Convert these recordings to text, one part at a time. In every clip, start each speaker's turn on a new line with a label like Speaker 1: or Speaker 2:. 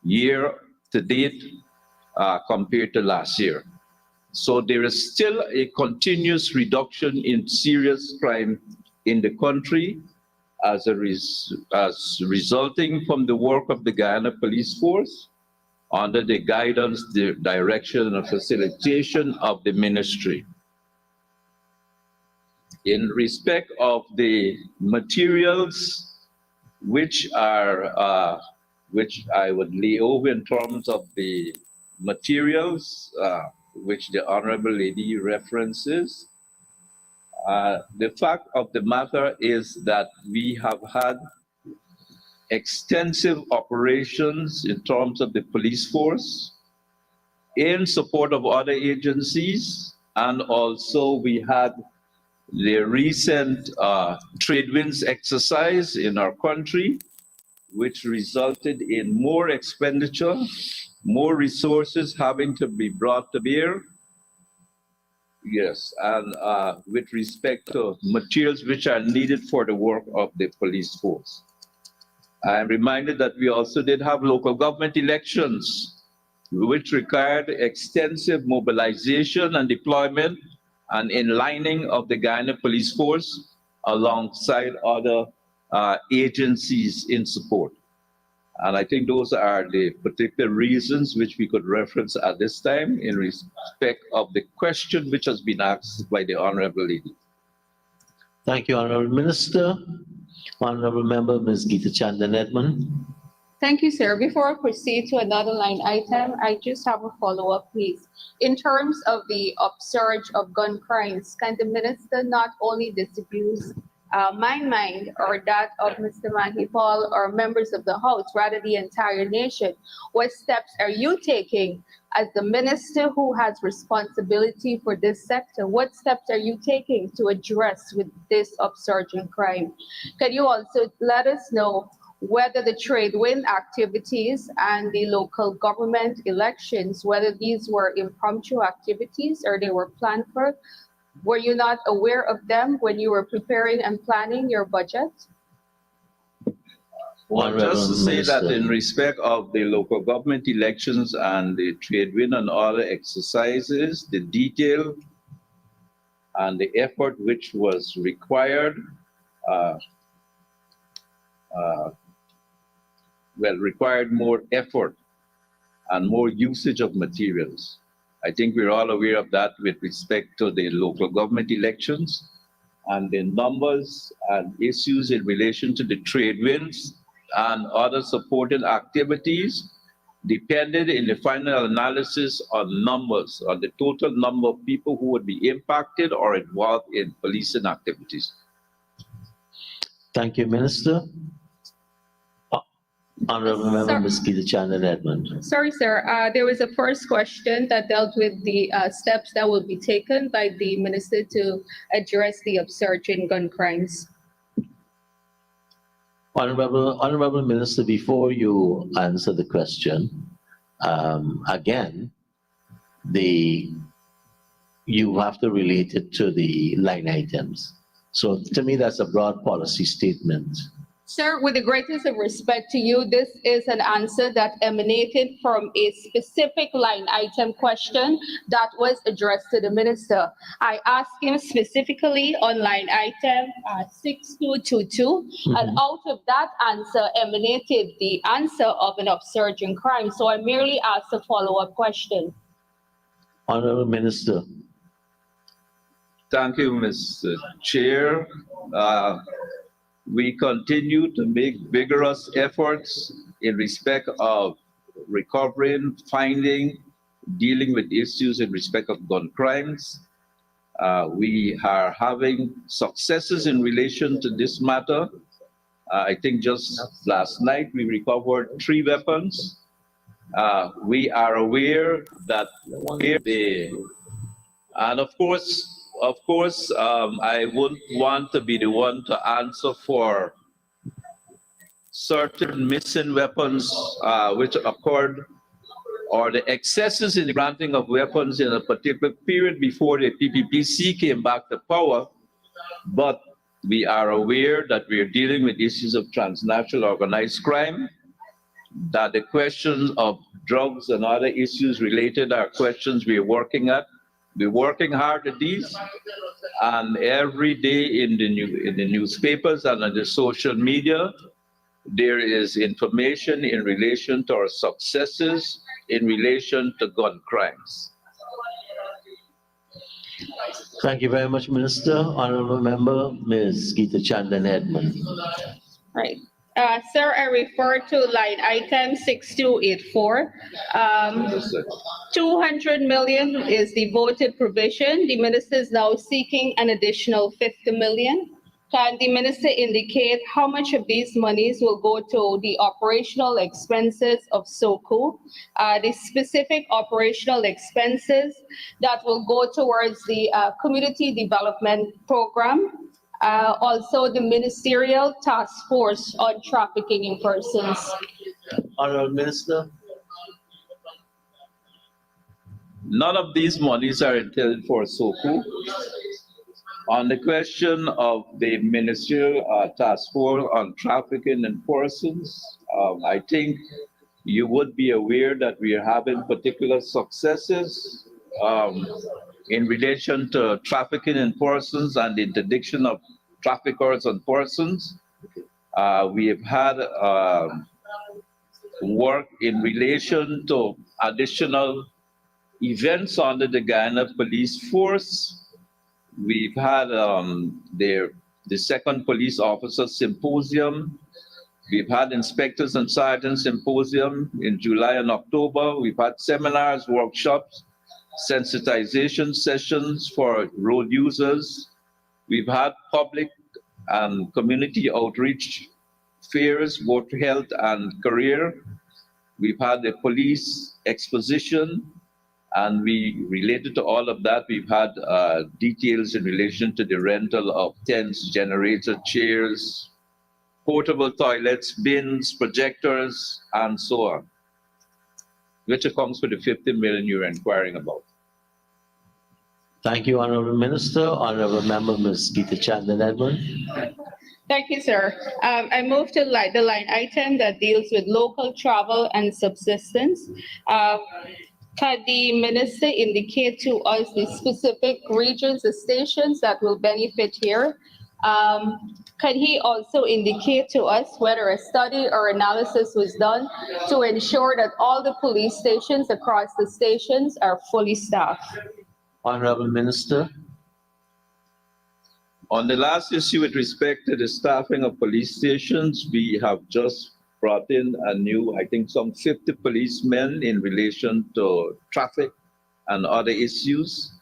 Speaker 1: year to date compared to last year. So there is still a continuous reduction in serious crime in the country as resulting from the work of the Guyana Police Force under the guidance, the direction, and facilitation of the ministry. In respect of the materials which I would lay over in terms of the materials which the Honorable Lady references, the fact of the matter is that we have had extensive operations in terms of the police force in support of other agencies, and also we had the recent trade winds exercise in our country, which resulted in more expenditure, more resources having to be brought to bear. Yes, and with respect to materials which are needed for the work of the police force. I'm reminded that we also did have local government elections, which required extensive mobilization and deployment and inlining of the Guyana Police Force alongside other agencies in support. And I think those are the particular reasons which we could reference at this time in respect of the question which has been asked by the Honorable Lady.
Speaker 2: Thank you, Honorable Minister. Honorable Member, Ms. Geeta Chandan Edmond.
Speaker 3: Thank you, sir. Before I proceed to another line item, I just have a follow-up, please. In terms of the upsurge of gun crimes, can the minister not only disabuse my mind or that of Mr. Mahipal or members of the House, rather the entire nation? What steps are you taking as the minister who has responsibility for this sector? What steps are you taking to address with this upsurge in crime? Can you also let us know whether the trade wind activities and the local government elections, whether these were impromptu activities or they were planned for? Were you not aware of them when you were preparing and planning your budget?
Speaker 1: Well, just to say that in respect of the local government elections and the trade wind and other exercises, the detail and the effort which was required, required more effort and more usage of materials. I think we're all aware of that with respect to the local government elections and the numbers and issues in relation to the trade winds and other supporting activities depended in the final analysis on numbers, on the total number of people who would be impacted or involved in policing activities.
Speaker 2: Thank you, Minister. Honorable Member, Ms. Geeta Chandan Edmond.
Speaker 3: Sorry, sir. There was a first question that dealt with the steps that will be taken by the minister to address the upsurge in gun crimes.
Speaker 2: Honorable Minister, before you answer the question, again, you have to relate it to the line items. So to me, that's a broad policy statement.
Speaker 3: Sir, with the greatest of respect to you, this is an answer that emanated from a specific line item question that was addressed to the minister. I asked him specifically on line item 6222, and out of that answer emanated the answer of an upsurge in crime. So I merely asked a follow-up question.
Speaker 2: Honorable Minister.
Speaker 1: Thank you, Mr. Chair. We continue to make vigorous efforts in respect of recovering, finding, dealing with issues in respect of gun crimes. We are having successes in relation to this matter. I think just last night we recovered 3 weapons. We are aware that and of course, I wouldn't want to be the one to answer for certain missing weapons which occurred or the excesses in the granting of weapons in a particular period before the PPPC came back to power. But we are aware that we are dealing with issues of transnational organized crime. that the questions of drugs and other issues related are questions we're working at. We're working hard at these, and every day in the newspapers and on the social media, there is information in relation to our successes in relation to gun crimes.
Speaker 2: Thank you very much, Minister. Honorable Member, Ms. Geeta Chandan Edmond.
Speaker 3: Right. Sir, I refer to line item 6284.
Speaker 1: Yes, sir.
Speaker 3: 200 million is the voted provision. The minister is now seeking an additional 50 million. Can the minister indicate how much of these monies will go to the operational expenses of SOCO, the specific operational expenses that will go towards the community development program, also the ministerial task force on trafficking in persons?
Speaker 2: Honorable Minister.
Speaker 1: None of these monies are intended for SOCO. On the question of the ministerial task force on trafficking in persons, I think you would be aware that we are having particular successes in relation to trafficking in persons and the interdiction of traffickers and persons. We have had work in relation to additional events under the Guyana Police Force. We've had the second police officer symposium. We've had inspectors and sergeants symposium in July and October. We've had seminars, workshops, sensitization sessions for road users. We've had public and community outreach fairs, both health and career. We've had a police exposition. And related to all of that, we've had details in relation to the rental of tents, generator chairs, portable toilets, bins, projectors, and so on, which accounts for the 50 million you're inquiring about.
Speaker 2: Thank you, Honorable Minister. Honorable Member, Ms. Geeta Chandan Edmond.
Speaker 3: Thank you, sir. I move to the line item that deals with local travel and subsistence. Can the minister indicate to us the specific regions, the stations that will benefit here? Can he also indicate to us whether a study or analysis was done to ensure that all the police stations across the stations are fully staffed?
Speaker 2: Honorable Minister.
Speaker 1: On the last issue with respect to the staffing of police stations, we have just brought in a new, I think, some 50 policemen in relation to traffic and other issues.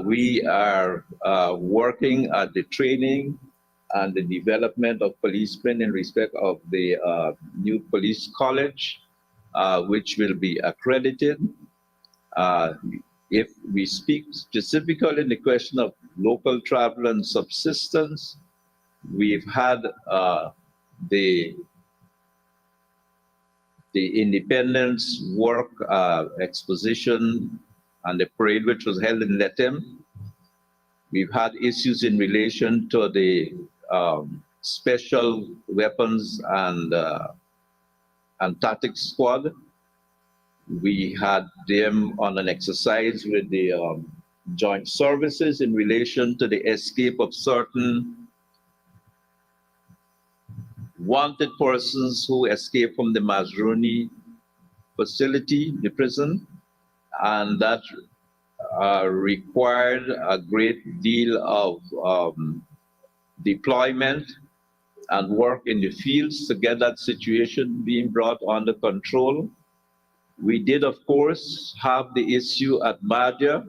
Speaker 1: We are working at the training and the development of policemen in respect of the new police college, which will be accredited. If we speak specifically in the question of local travel and subsistence, we've had the Independence Work Exposition and the parade which was held in Letem. We've had issues in relation to the Special Weapons and Tactics Squad. We had them on an exercise with the joint services in relation to the escape of certain wanted persons who escaped from the Mazruni facility, the prison, and that required a great deal of deployment and work in the fields to get that situation being brought under control. We did, of course, have the issue at Madja,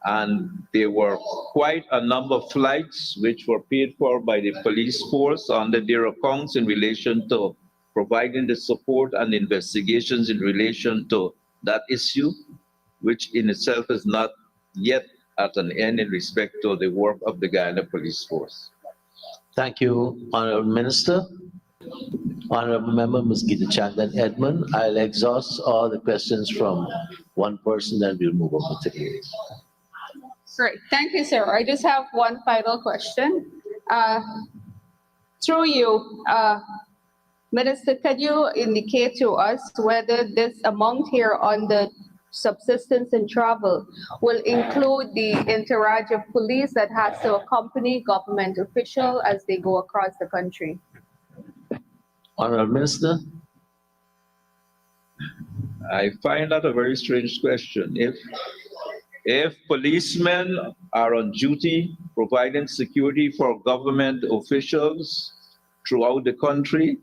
Speaker 1: and there were quite a number of flights which were paid for by the police force under their accounts in relation to providing the support and investigations in relation to that issue, which in itself is not yet at an end in respect to the work of the Guyana Police Force.
Speaker 2: Thank you, Honorable Minister. Honorable Member, Ms. Geeta Chandan Edmond. I'll exhaust all the questions from one person, then we'll move over to the others.
Speaker 3: Great, thank you, sir. I just have one final question. Through you, Minister, can you indicate to us whether this amount here on the subsistence and travel will include the entourage of police that has to accompany government official as they go across the country?
Speaker 2: Honorable Minister.
Speaker 1: I find that a very strange question. If policemen are on duty providing security for government officials throughout the country,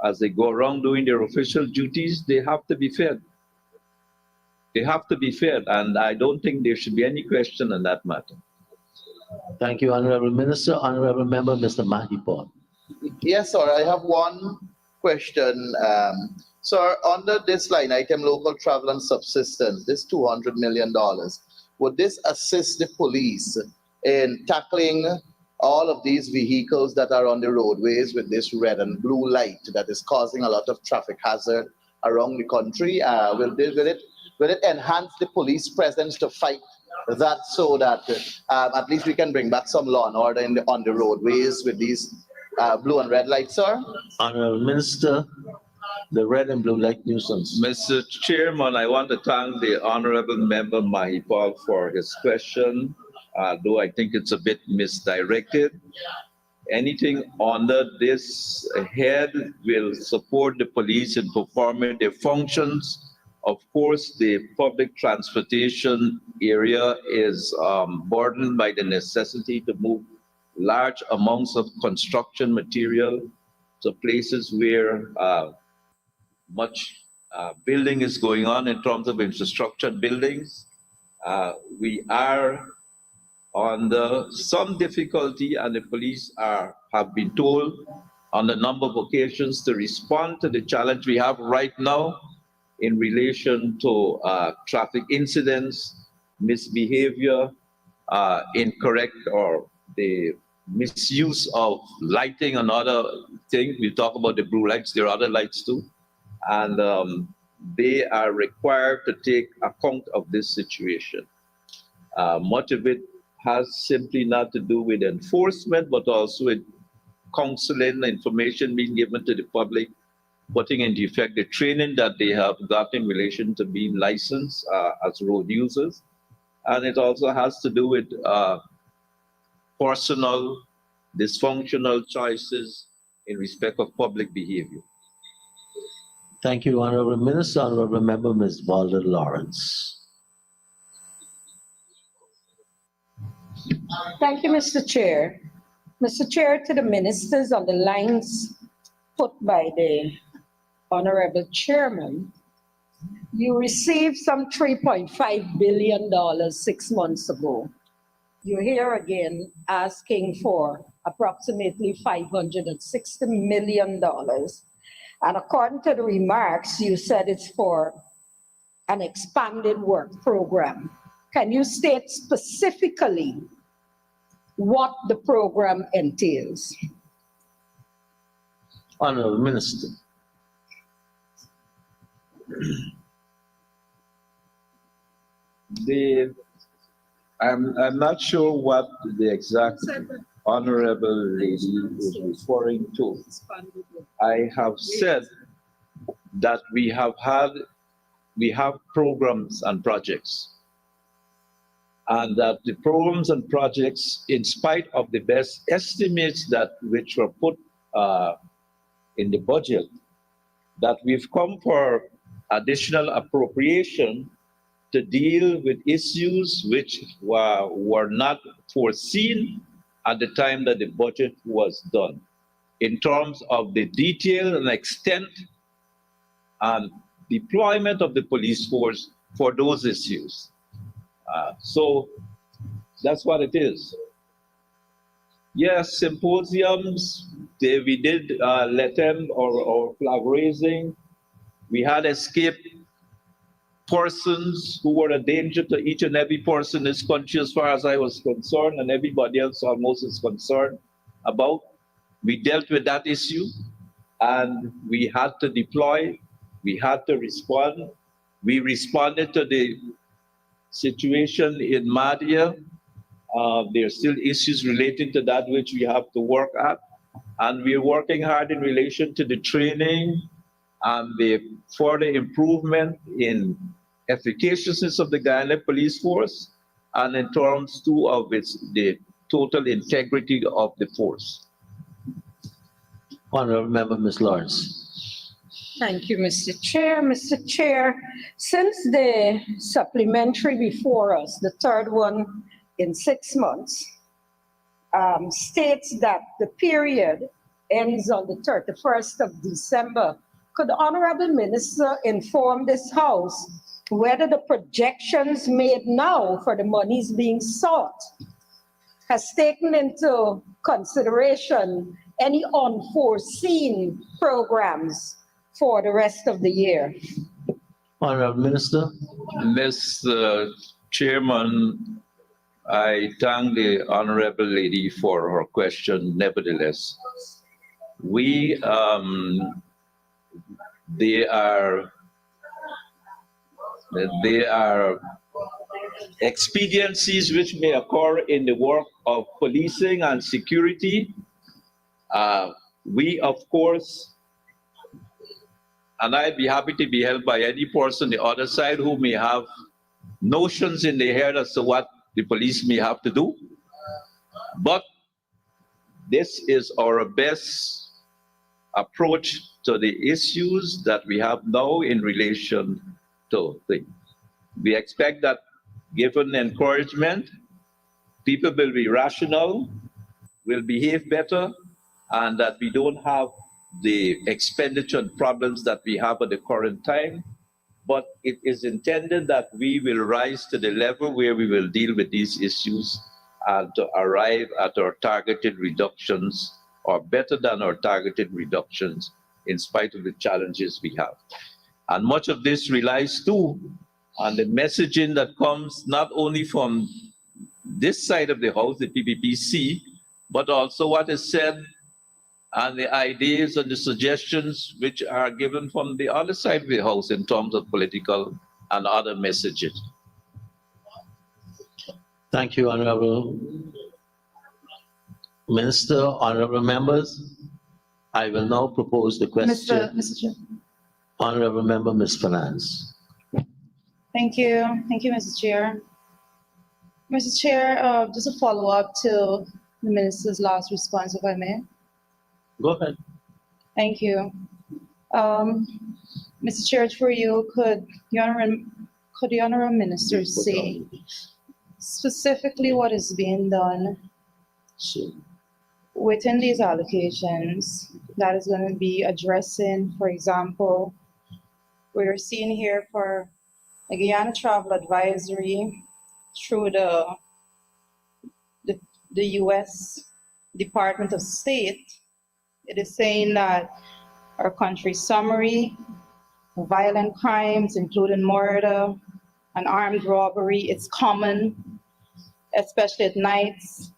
Speaker 1: as they go around doing their official duties, they have to be fed. They have to be fed, and I don't think there should be any question on that matter.
Speaker 2: Thank you, Honorable Minister. Honorable Member, Mr. Mahipon.
Speaker 4: Yes, sir. I have one question. Sir, under this line item, local travel and subsistence, this $200 million, would this assist the police in tackling all of these vehicles that are on the roadways with this red and blue light that is causing a lot of traffic hazard around the country? Will it enhance the police presence to fight that, so that at least we can bring back some law and order on the roadways with these blue and red lights, sir?
Speaker 2: Honorable Minister, the red and blue light nuisance.
Speaker 1: Mr. Chairman, I want to thank the Honorable Member Mahipal for his question, though I think it's a bit misdirected. Anything under this head will support the police in performing their functions. Of course, the public transportation area is burdened by the necessity to move large amounts of construction material to places where much building is going on in terms of infrastructure buildings. We are under some difficulty, and the police have been told on a number of occasions to respond to the challenge we have right now in relation to traffic incidents, misbehavior, incorrect or the misuse of lighting and other things. We talk about the blue lights, there are other lights too. And they are required to take account of this situation. Much of it has simply not to do with enforcement, but also with counseling, information being given to the public, putting into effect the training that they have got in relation to being licensed as road users. And it also has to do with personal dysfunctional choices in respect of public behavior.
Speaker 2: Thank you, Honorable Minister. Honorable Member, Ms. Valda Lawrence.
Speaker 5: Thank you, Mr. Chair. Mr. Chair, to the ministers on the lines put by the Honorable Chairman, you received some $3.5 billion 6 months ago. You're here again asking for approximately $560 million. And according to the remarks, you said it's for an expanded work program. Can you state specifically what the program entails?
Speaker 2: Honorable Minister.
Speaker 1: I'm not sure what the exact honorable lady is referring to. I have said that we have programs and projects, and that the programs and projects, in spite of the best estimates which were put in the budget, that we've come for additional appropriation to deal with issues which were not foreseen at the time that the budget was done, in terms of the detail and extent and deployment of the police force for those issues. So that's what it is. Yes, symposiums, we did let them, or flag raising. We had escaped persons who were a danger to each and every person in this country, as far as I was concerned, and everybody else almost is concerned about. We dealt with that issue, and we had to deploy, we had to respond. We responded to the situation in Madhya. There are still issues relating to that which we have to work at. And we're working hard in relation to the training and the further improvement in efficaciousness of the Guyana Police Force and in terms too of the total integrity of the force.
Speaker 2: Honorable Member, Ms. Lawrence.
Speaker 5: Thank you, Mr. Chair. Mr. Chair, since the supplementary before us, the third one in 6 months, states that the period ends on the 31st of December, could the Honorable Minister inform this House whether the projections made now for the monies being sought has taken into consideration any unforeseen programs for the rest of the year?
Speaker 2: Honorable Minister.
Speaker 1: Mr. Chairman, I thank the honorable lady for her question. Nevertheless, there are expediencies which may occur in the work of policing and security. We, of course, and I'd be happy to be helped by any person on the other side who may have notions in their head as to what the police may have to do. But this is our best approach to the issues that we have now in relation to things. We expect that given encouragement, people will be rational, will behave better, and that we don't have the expenditure problems that we have at the current time. But it is intended that we will rise to the level where we will deal with these issues and to arrive at our targeted reductions, or better than our targeted reductions, in spite of the challenges we have. And much of this relies too on the messaging that comes not only from this side of the House, the PPPC, but also what is said and the ideas and the suggestions which are given from the other side of the House in terms of political and other messages.
Speaker 2: Thank you, Honorable Minister. Honorable members, I will now propose the question.
Speaker 6: Mr. Chair.
Speaker 2: Honorable Member, Ms. Finance.
Speaker 6: Thank you, Mr. Chair. Mr. Chair, just a follow-up to the Minister's last response, if I may.
Speaker 2: Go ahead.
Speaker 6: Thank you. Mr. Chair, for you, could the Honorable Minister say specifically what is being done within these allocations that is going to be addressing, for example, we're seeing here for the Guyana Travel Advisory through the U.S. Department of State. It is saying that our country's summary, violent crimes, including murder and armed robbery, it's common, especially at nights.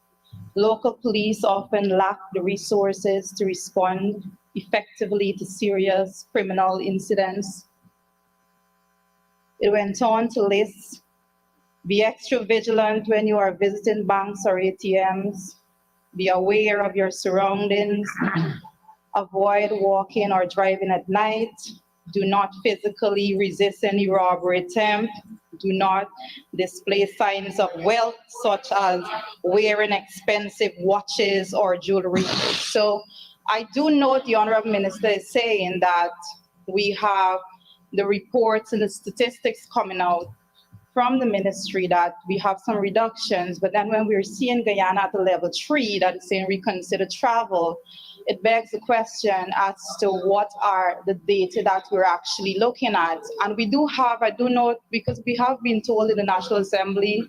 Speaker 6: Local police often lack the resources to respond effectively to serious criminal incidents. It went on to list, be extra vigilant when you are visiting banks or ATMs. Be aware of your surroundings. Avoid walking or driving at night. Do not physically resist any robbery attempt. Do not display signs of wealth, such as wearing expensive watches or jewelry. So I do note the Honorable Minister is saying that we have the reports and the statistics coming out from the ministry that we have some reductions, but then when we're seeing Guyana at the level 3 that is saying reconsider travel, it begs the question as to what are the data that we're actually looking at. And we do have, I do note, because we have been told in the National Assembly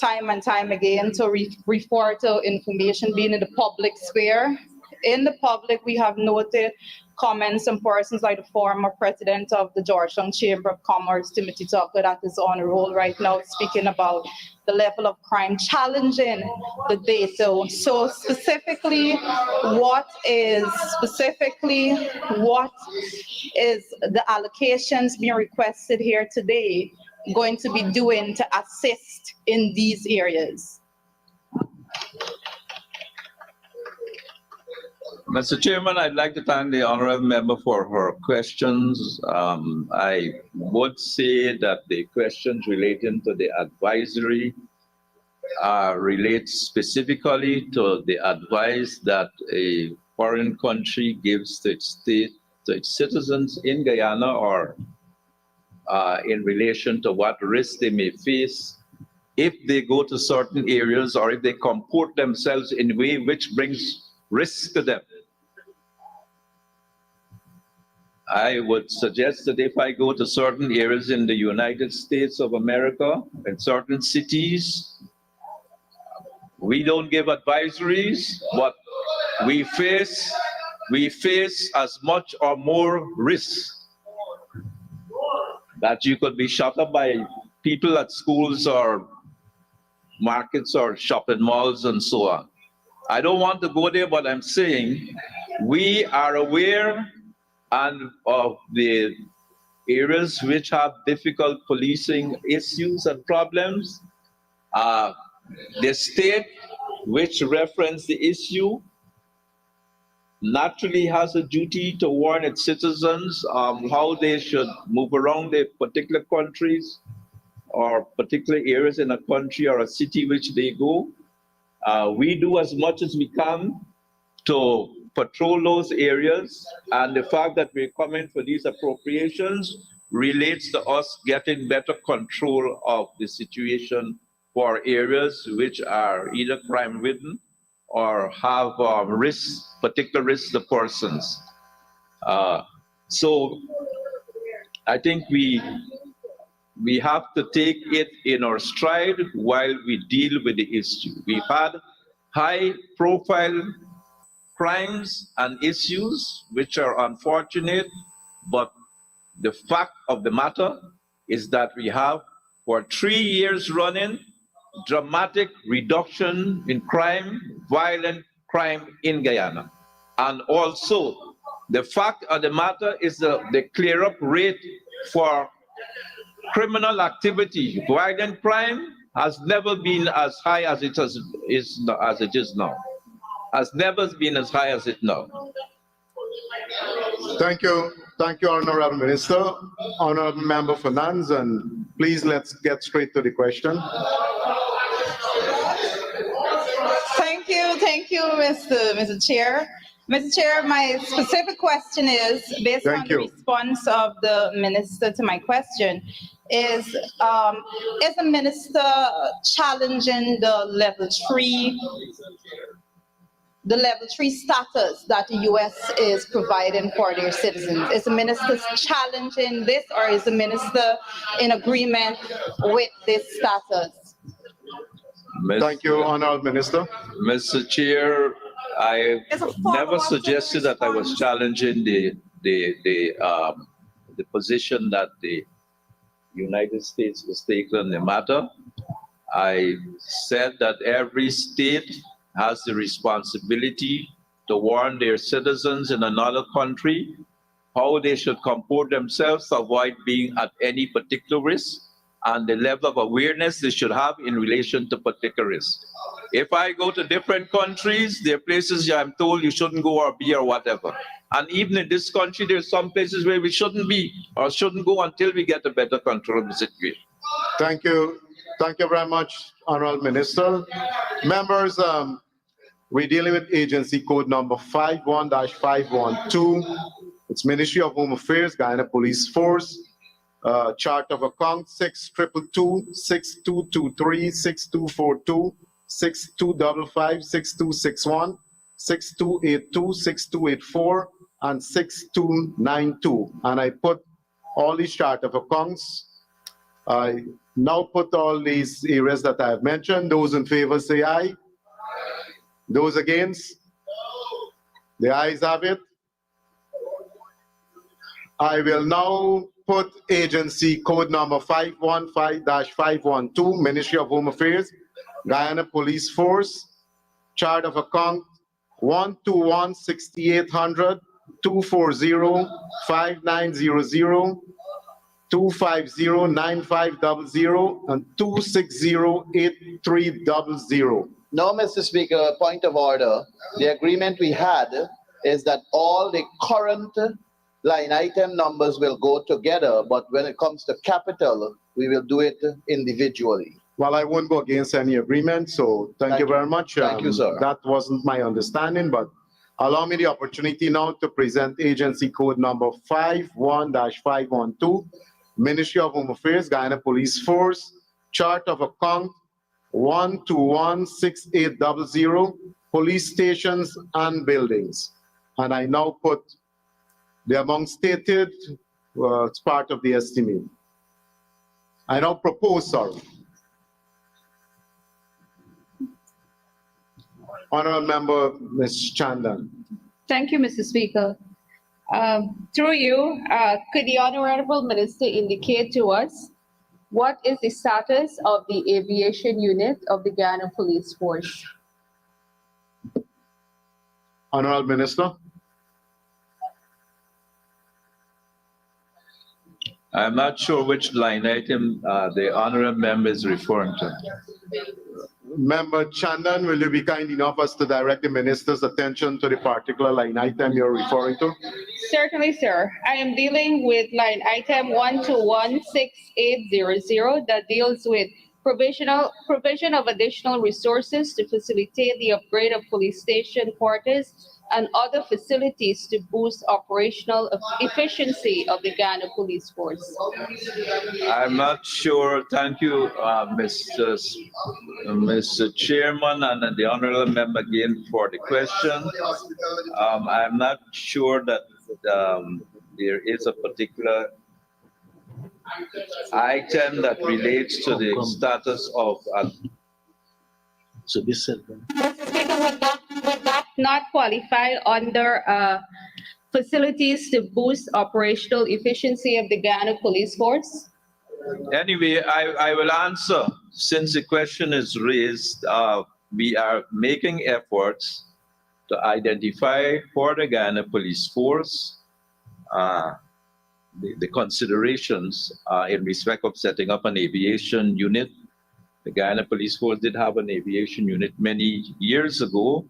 Speaker 6: time and time again to refer to information being in the public sphere. In the public, we have noted comments from persons like the former president of the Georgetown Chamber of Commerce, Timothy Tucker, that is on a roll right now, speaking about the level of crime, challenging the data. So specifically, what is the allocations being requested here today going to be doing to assist in these areas?
Speaker 1: Mr. Chairman, I'd like to thank the honorable member for her questions. I would say that the questions relating to the advisory relate specifically to the advice that a foreign country gives to its state, to its citizens in Guyana, or in relation to what risks they may face if they go to certain areas or if they comport themselves in a way which brings risk to them. I would suggest that if I go to certain areas in the United States of America, in certain cities, we don't give advisories, but we face as much or more risk that you could be shot up by people at schools or markets or shopping malls and so on. I don't want to go there, but I'm saying we are aware and of the areas which have difficult policing issues and problems. The state which referenced the issue naturally has a duty to warn its citizens how they should move around their particular countries or particular areas in a country or a city which they go. We do as much as we can to patrol those areas, and the fact that we're coming for these appropriations relates to us getting better control of the situation for areas which are either crime-ridden or have risks, particular risks to persons. So I think we have to take it in our stride while we deal with the issue. We've had high-profile crimes and issues which are unfortunate, but the fact of the matter is that we have, for 3 years running, dramatic reduction in crime, violent crime in Guyana. And also, the fact of the matter is the clear-up rate for criminal activity, violent crime, has never been as high as it is now. Has never been as high as it now.
Speaker 7: Thank you, Honorable Minister. Honorable Member Fernandes, and please let's get straight to the question.
Speaker 6: Thank you, Mr. Chair. Mr. Chair, my specific question is, based on the response of the minister to my question, is the minister challenging the level 3 status that the U.S. is providing for their citizens? Is the minister challenging this, or is the minister in agreement with this status?
Speaker 7: Thank you, Honorable Minister.
Speaker 1: Mr. Chair, I never suggested that I was challenging the position that the United States was taking on the matter. I said that every state has the responsibility to warn their citizens in another country how they should comport themselves to avoid being at any particular risk, and the level of awareness they should have in relation to particular risks. If I go to different countries, there are places I'm told you shouldn't go or be or whatever. And even in this country, there's some places where we shouldn't be or shouldn't go until we get a better control of the situation.
Speaker 7: Thank you. Thank you very much, Honorable Minister. Members, we're dealing with agency code number 51-512. It's Ministry of Home Affairs, Guyana Police Force. Chart of account 6222, 6223, 6242, 6255, 6261, 6282, 6284, and 6292. And I put all these chart of accounts. I now put all these areas that I have mentioned. Those in favor say aye. Those against? The ayes have it. I will now put agency code number 515-512, Ministry of Home Affairs, Guyana Police Force, chart of account 121-6800, 240-5900, 250-9500, and 260-8300.
Speaker 4: No, Mr. Speaker, point of order. The agreement we had is that all the current line item numbers will go together, but when it comes to capital, we will do it individually.
Speaker 7: Well, I won't go against any agreement, so thank you very much.
Speaker 4: Thank you, sir.
Speaker 7: That wasn't my understanding, but allow me the opportunity now to present agency code number 51-512, Ministry of Home Affairs, Guyana Police Force, chart of account 1216800, police stations and buildings. And I now put the amount stated as part of the estimate. I now propose, sir. Honorable Member, Ms. Chandan.
Speaker 3: Thank you, Mr. Speaker. Through you, could the Honorable Minister indicate to us what is the status of the aviation unit of the Guyana Police Force?
Speaker 7: Honorable Minister.
Speaker 1: I'm not sure which line item the honorable member is referring to.
Speaker 7: Member Chandan, will you be kind enough as to direct the minister's attention to the particular line item you're referring to?
Speaker 3: Certainly, sir. I am dealing with line item 1216800 that deals with provision of additional resources to facilitate the upgrade of police station quarters and other facilities to boost operational efficiency of the Guyana Police Force.
Speaker 1: I'm not sure. Thank you, Mr. Chairman, and the honorable member again for the question. I'm not sure that there is a particular item that relates to the status of.
Speaker 2: So this said,
Speaker 3: Mr. Speaker, would that not qualify under facilities to boost operational efficiency of the Guyana Police Force?
Speaker 1: Anyway, I will answer. Since the question is raised, we are making efforts to identify for the Guyana Police Force the considerations in respect of setting up an aviation unit. The Guyana Police Force did have an aviation unit many years ago.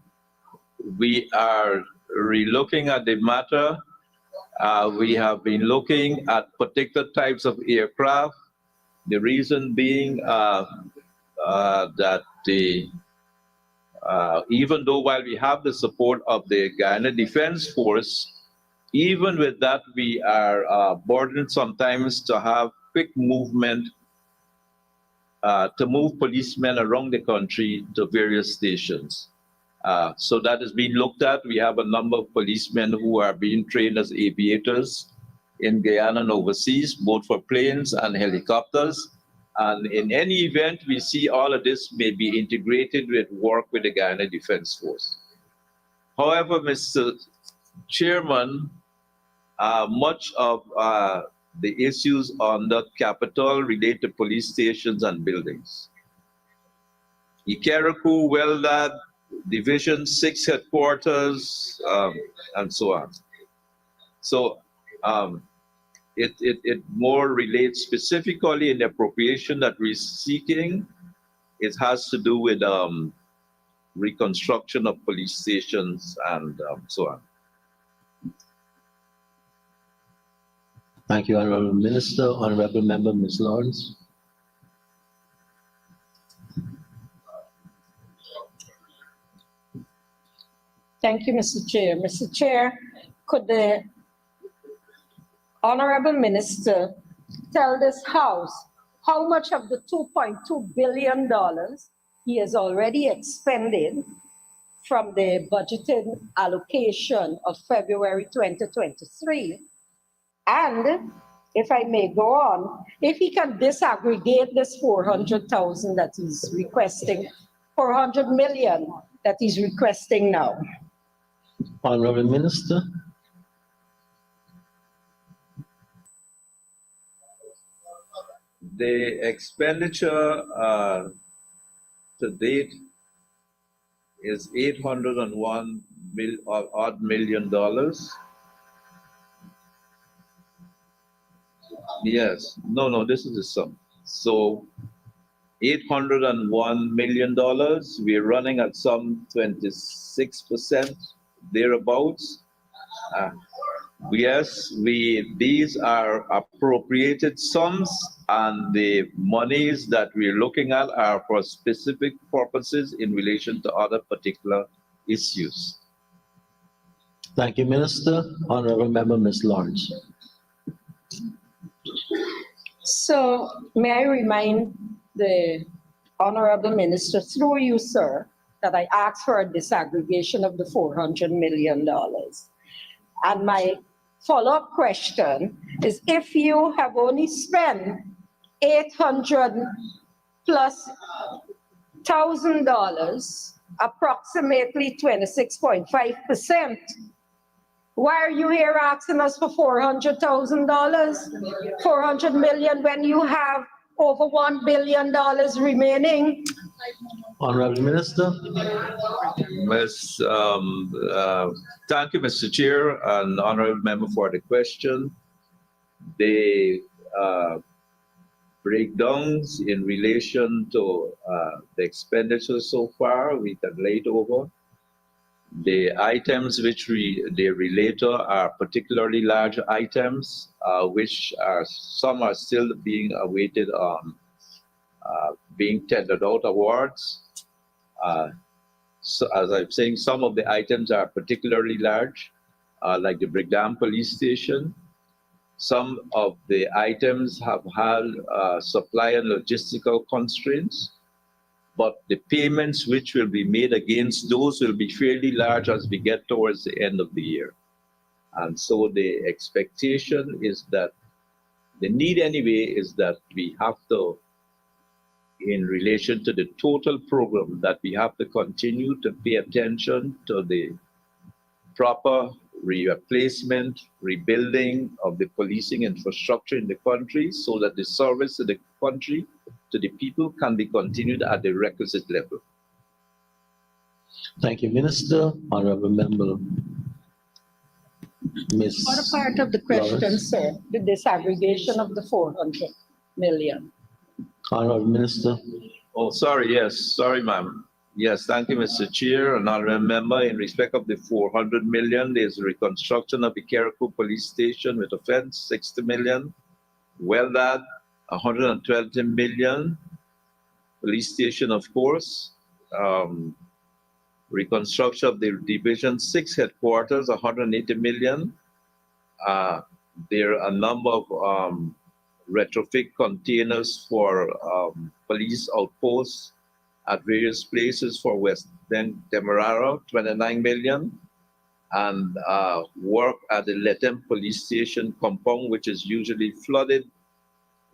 Speaker 1: We are relooking at the matter. We have been looking at particular types of aircraft. The reason being that even though while we have the support of the Guyana Defense Force, even with that, we are burdened sometimes to have quick movement to move policemen around the country to various stations. So that is being looked at. We have a number of policemen who are being trained as aviators in Guyana and overseas, both for planes and helicopters. And in any event, we see all of this may be integrated with work with the Guyana Defense Force. However, Mr. Chairman, much of the issues on the capital relate to police stations and buildings. Ikeraku, Weldad, Division 6 headquarters, and so on. So it more relates specifically in the appropriation that we're seeking. It has to do with reconstruction of police stations and so on.
Speaker 2: thank you, Honorable Minister. Honorable Member, Ms. Lawrence.
Speaker 5: Thank you, Mr. Chair. Mr. Chair, could the Honorable Minister tell this House how much of the $2.2 billion he has already expended from the budgeted allocation of February 2023? And if I may go on, if he can disaggregate this 400,000 that he's requesting, 400 million that he's requesting now.
Speaker 2: Honorable Minister.
Speaker 1: The expenditure to date is $801 million. Yes, no, this is the sum. So $801 million, we're running at some 26%, thereabouts. Yes, these are appropriated sums, and the monies that we're looking at are for specific purposes in relation to other particular issues.
Speaker 2: Thank you, Minister. Honorable Member, Ms. Lawrence.
Speaker 5: So may I remind the Honorable Minister, through you, sir, that I asked for a disaggregation of the $400 million. And my follow-up question is, if you have only spent $800 plus $1,000, approximately 26.5%, why are you here asking us for $400,000, 400 million, when you have over $1 billion remaining?
Speaker 2: Honorable Minister.
Speaker 1: Thank you, Mr. Chair and honorable member for the question. The breakdowns in relation to the expenditure so far, we can lay it over. The items which they relate to are particularly large items, which some are still being awaited being tendered out awards. So as I'm saying, some of the items are particularly large, like the Brigham Police Station. Some of the items have had supply and logistical constraints, but the payments which will be made against those will be fairly large as we get towards the end of the year. And so the expectation is that, the need anyway, is that we have to, in relation to the total program, that we have to continue to pay attention to the proper replacement, rebuilding of the policing infrastructure in the country so that the service to the country, to the people, can be continued at the requisite level.
Speaker 2: Thank you, Minister. Honorable Member, Ms.
Speaker 5: What a part of the question,
Speaker 2: Lawrence.
Speaker 5: sir, the disaggregation of the 400 million.
Speaker 2: Honorable Minister.
Speaker 1: Oh, sorry, yes, sorry, ma'am. Yes, thank you, Mr. Chair. And I remember, in respect of the 400 million, there's a reconstruction of the Carriacou Police Station with a fence, 60 million. Well, that 120 million. Police station, of course. Reconstruction of the Division 6 headquarters, 180 million. There are a number of retrofit containers for police outposts at various places for West Demerara, 29 million. And work at the Lethem Police Station compound, which is usually flooded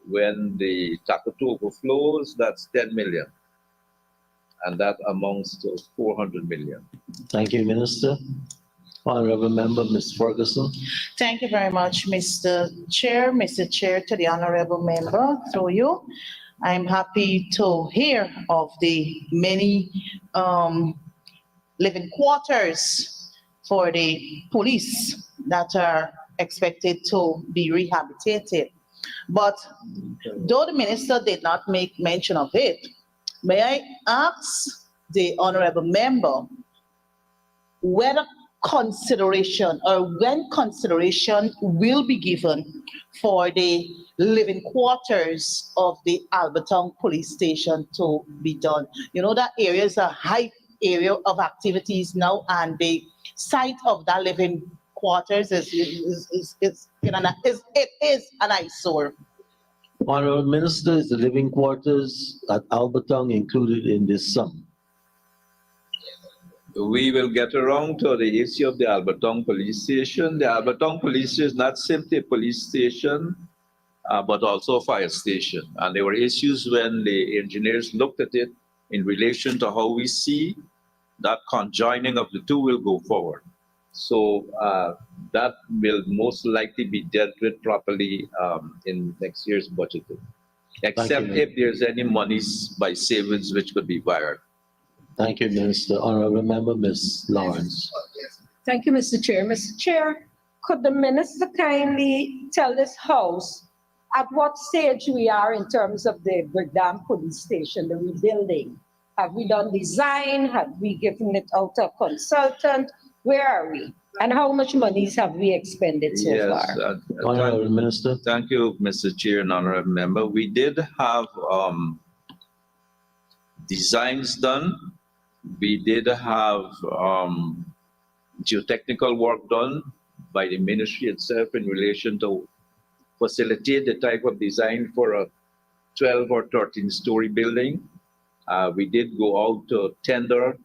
Speaker 1: when the Takoto overflows, that's 10 million. And that amounts to 400 million.
Speaker 2: Thank you, Minister. Honorable Member, Ms. Ferguson.
Speaker 8: Thank you very much, Mr. Chair. Mr. Chair, to the honorable member, through you, I'm happy to hear of the many living quarters for the police that are expected to be rehabilitated. But though the minister did not make mention of it, may I ask the honorable member whether consideration or when consideration will be given for the living quarters of the Alberton Police Station to be done. You know, that area is a high area of activities now, and the site of that living quarters is an eyesore.
Speaker 2: Honorable Minister, is the living quarters at Alberton included in this sum?
Speaker 1: We will get around to the issue of the Alberton Police Station. The Alberton Police Station is not simply a police station, but also a fire station. And there were issues when the engineers looked at it in relation to how we see that conjoining of the two will go forward. So that will most likely be dealt with properly in next year's budget, except if there's any monies by savings which could be wired.
Speaker 2: Thank you, Minister. Honorable Member, Ms. Lawrence.
Speaker 5: Thank you, Mr. Chair. Mr. Chair, could the minister kindly tell this House at what stage we are in terms of the Brigham Police Station, the rebuilding? Have we done design? Have we given it out to a consultant? Where are we? And how much monies have we expended so
Speaker 1: Yes,
Speaker 5: far?
Speaker 2: Honorable Minister.
Speaker 1: thank you, Mr. Chair and Honorable Member. We did have designs done. We did have geotechnical work done by the ministry itself in relation to facilitate the type of design for a 12 or 13-story building. We did go out to tender,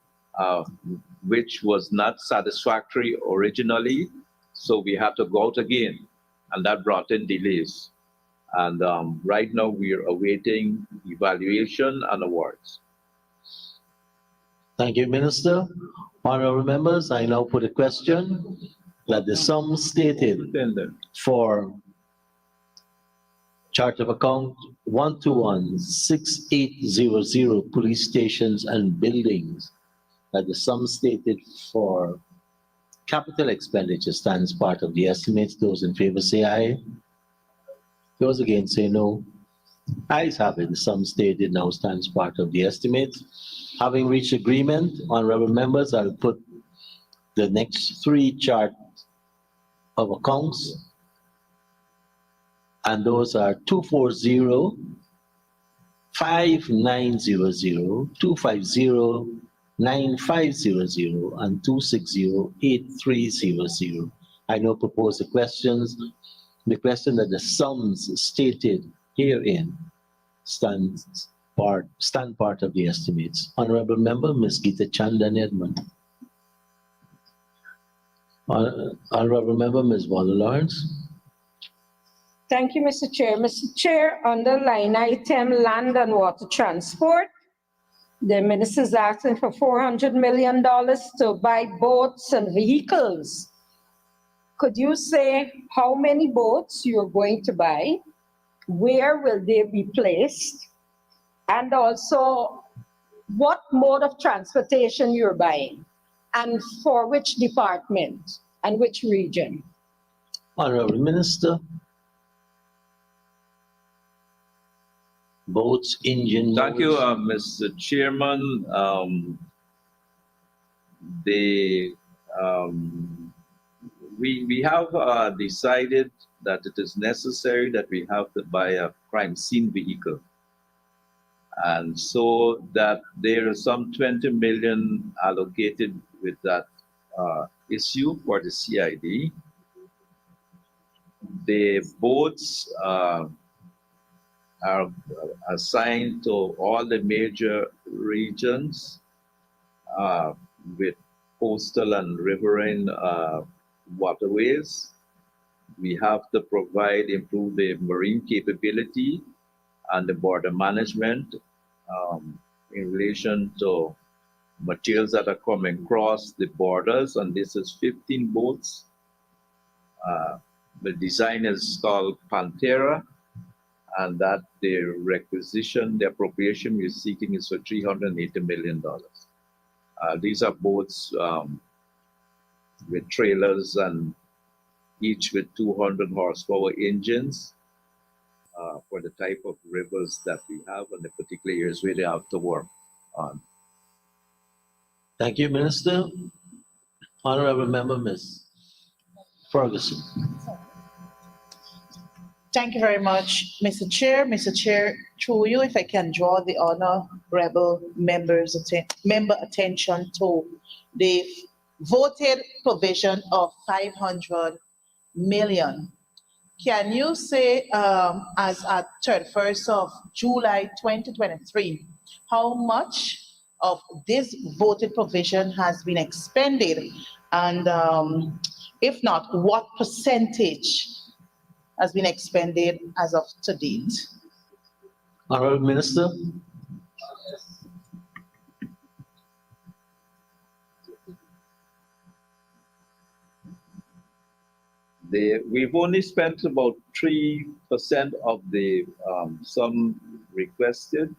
Speaker 1: which was not satisfactory originally, so we had to go out again, and that brought in delays. And right now, we are awaiting evaluation and awards.
Speaker 2: Thank you, Minister. Honorable members, I now put a question that the sum stated
Speaker 1: Tender.
Speaker 2: for chart of account 1216800 police stations and buildings, that the sum stated for capital expenditure stands part of the estimates. Those in favor say aye. Those against say no. Ayes have it. The sum stated now stands part of the estimates. Having reached agreement, honorable members, I'll put the next three charts of accounts. And those are 240, 5900, 250, 9500, and 260, 8300. I now propose the questions. The question that the sums stated herein stand part of the estimates. Honorable Member, Ms. Gita Chandan Edmond. Honorable Member, Ms. Wanda Lawrence.
Speaker 5: Thank you, Mr. Chair. Mr. Chair, under line item land and water transport, the minister is asking for $400 million to buy boats and vehicles. Could you say how many boats you're going to buy? Where will they be placed? And also, what mode of transportation you're buying? And for which department and which region?
Speaker 2: Honorable Minister. Boats, engine.
Speaker 1: Thank you,
Speaker 2: modes.
Speaker 1: Mr. Chairman. We have decided that it is necessary that we have to buy a crime scene vehicle. And so that there is some 20 million allocated with that issue for the CID. The boats are assigned to all the major regions with coastal and riverine waterways. We have to improve the marine capability and the border management in relation to materials that are coming across the borders, and this is 15 boats. The design is called Pantera, and that the requisition, the appropriation we're seeking is for $380 million. These are boats with trailers and each with 200 horsepower engines for the type of rivers that we have and the particular areas where they have to work on.
Speaker 2: Thank you, Minister. Honorable Member, Ms. Ferguson.
Speaker 8: Thank you very much, Mr. Chair. Mr. Chair, through you, if I can draw the honorable member attention to the voted provision of 500 million. Can you say, as at 31st of July 2023, how much of this voted provision has been expended? And if not, what percentage has been expended as of to date?
Speaker 2: Honorable Minister.
Speaker 1: We've only spent about 3% of the sum requested,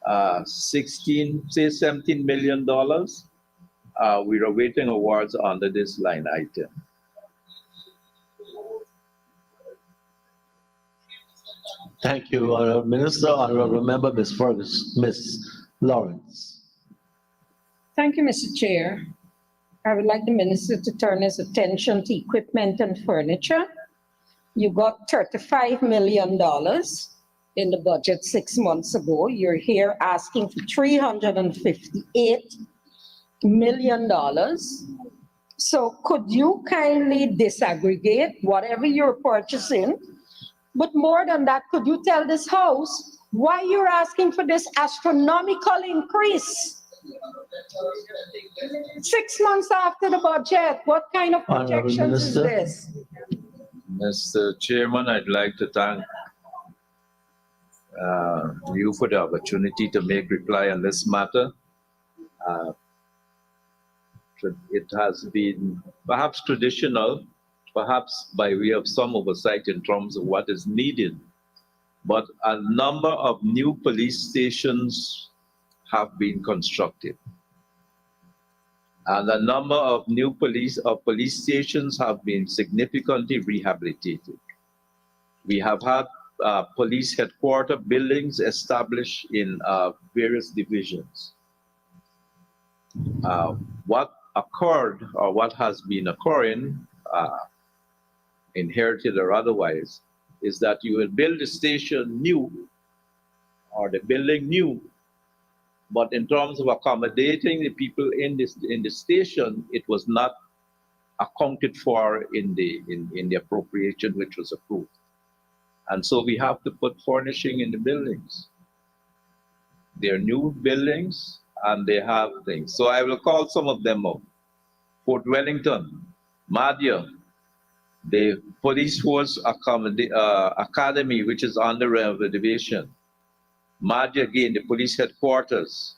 Speaker 1: $17 million. We're awaiting awards under this line item.
Speaker 2: Thank you, Honorable Minister. Honorable Member, Ms. Ferguson, Ms. Lawrence.
Speaker 5: Thank you, Mr. Chair. I would like the minister to turn his attention to equipment and furniture. You got $35 million in the budget 6 months ago. You're here asking for $358 million. So could you kindly disaggregate whatever you're purchasing? But more than that, could you tell this house why you're asking for this astronomical increase? 6 months after the budget, what kind of
Speaker 2: Honorable
Speaker 5: projections is
Speaker 2: Minister.
Speaker 5: this?
Speaker 1: Mr. Chairman, I'd like to thank you for the opportunity to make reply on this matter. It has been perhaps traditional, perhaps by way of some oversight in terms of what is needed, but a number of new police stations have been constructed. And a number of new police stations have been significantly rehabilitated. We have had police headquarters buildings established in various divisions. What occurred or what has been occurring, inherited or otherwise, is that you will build a station new or the building new, but in terms of accommodating the people in the station, it was not accounted for in the appropriation which was approved. And so we have to put furnishing in the buildings. They're new buildings and they have things. So I will call some of them out. Fort Wellington, Madhya, the Police Force Academy, which is under renovation. Madhya again, the police headquarters.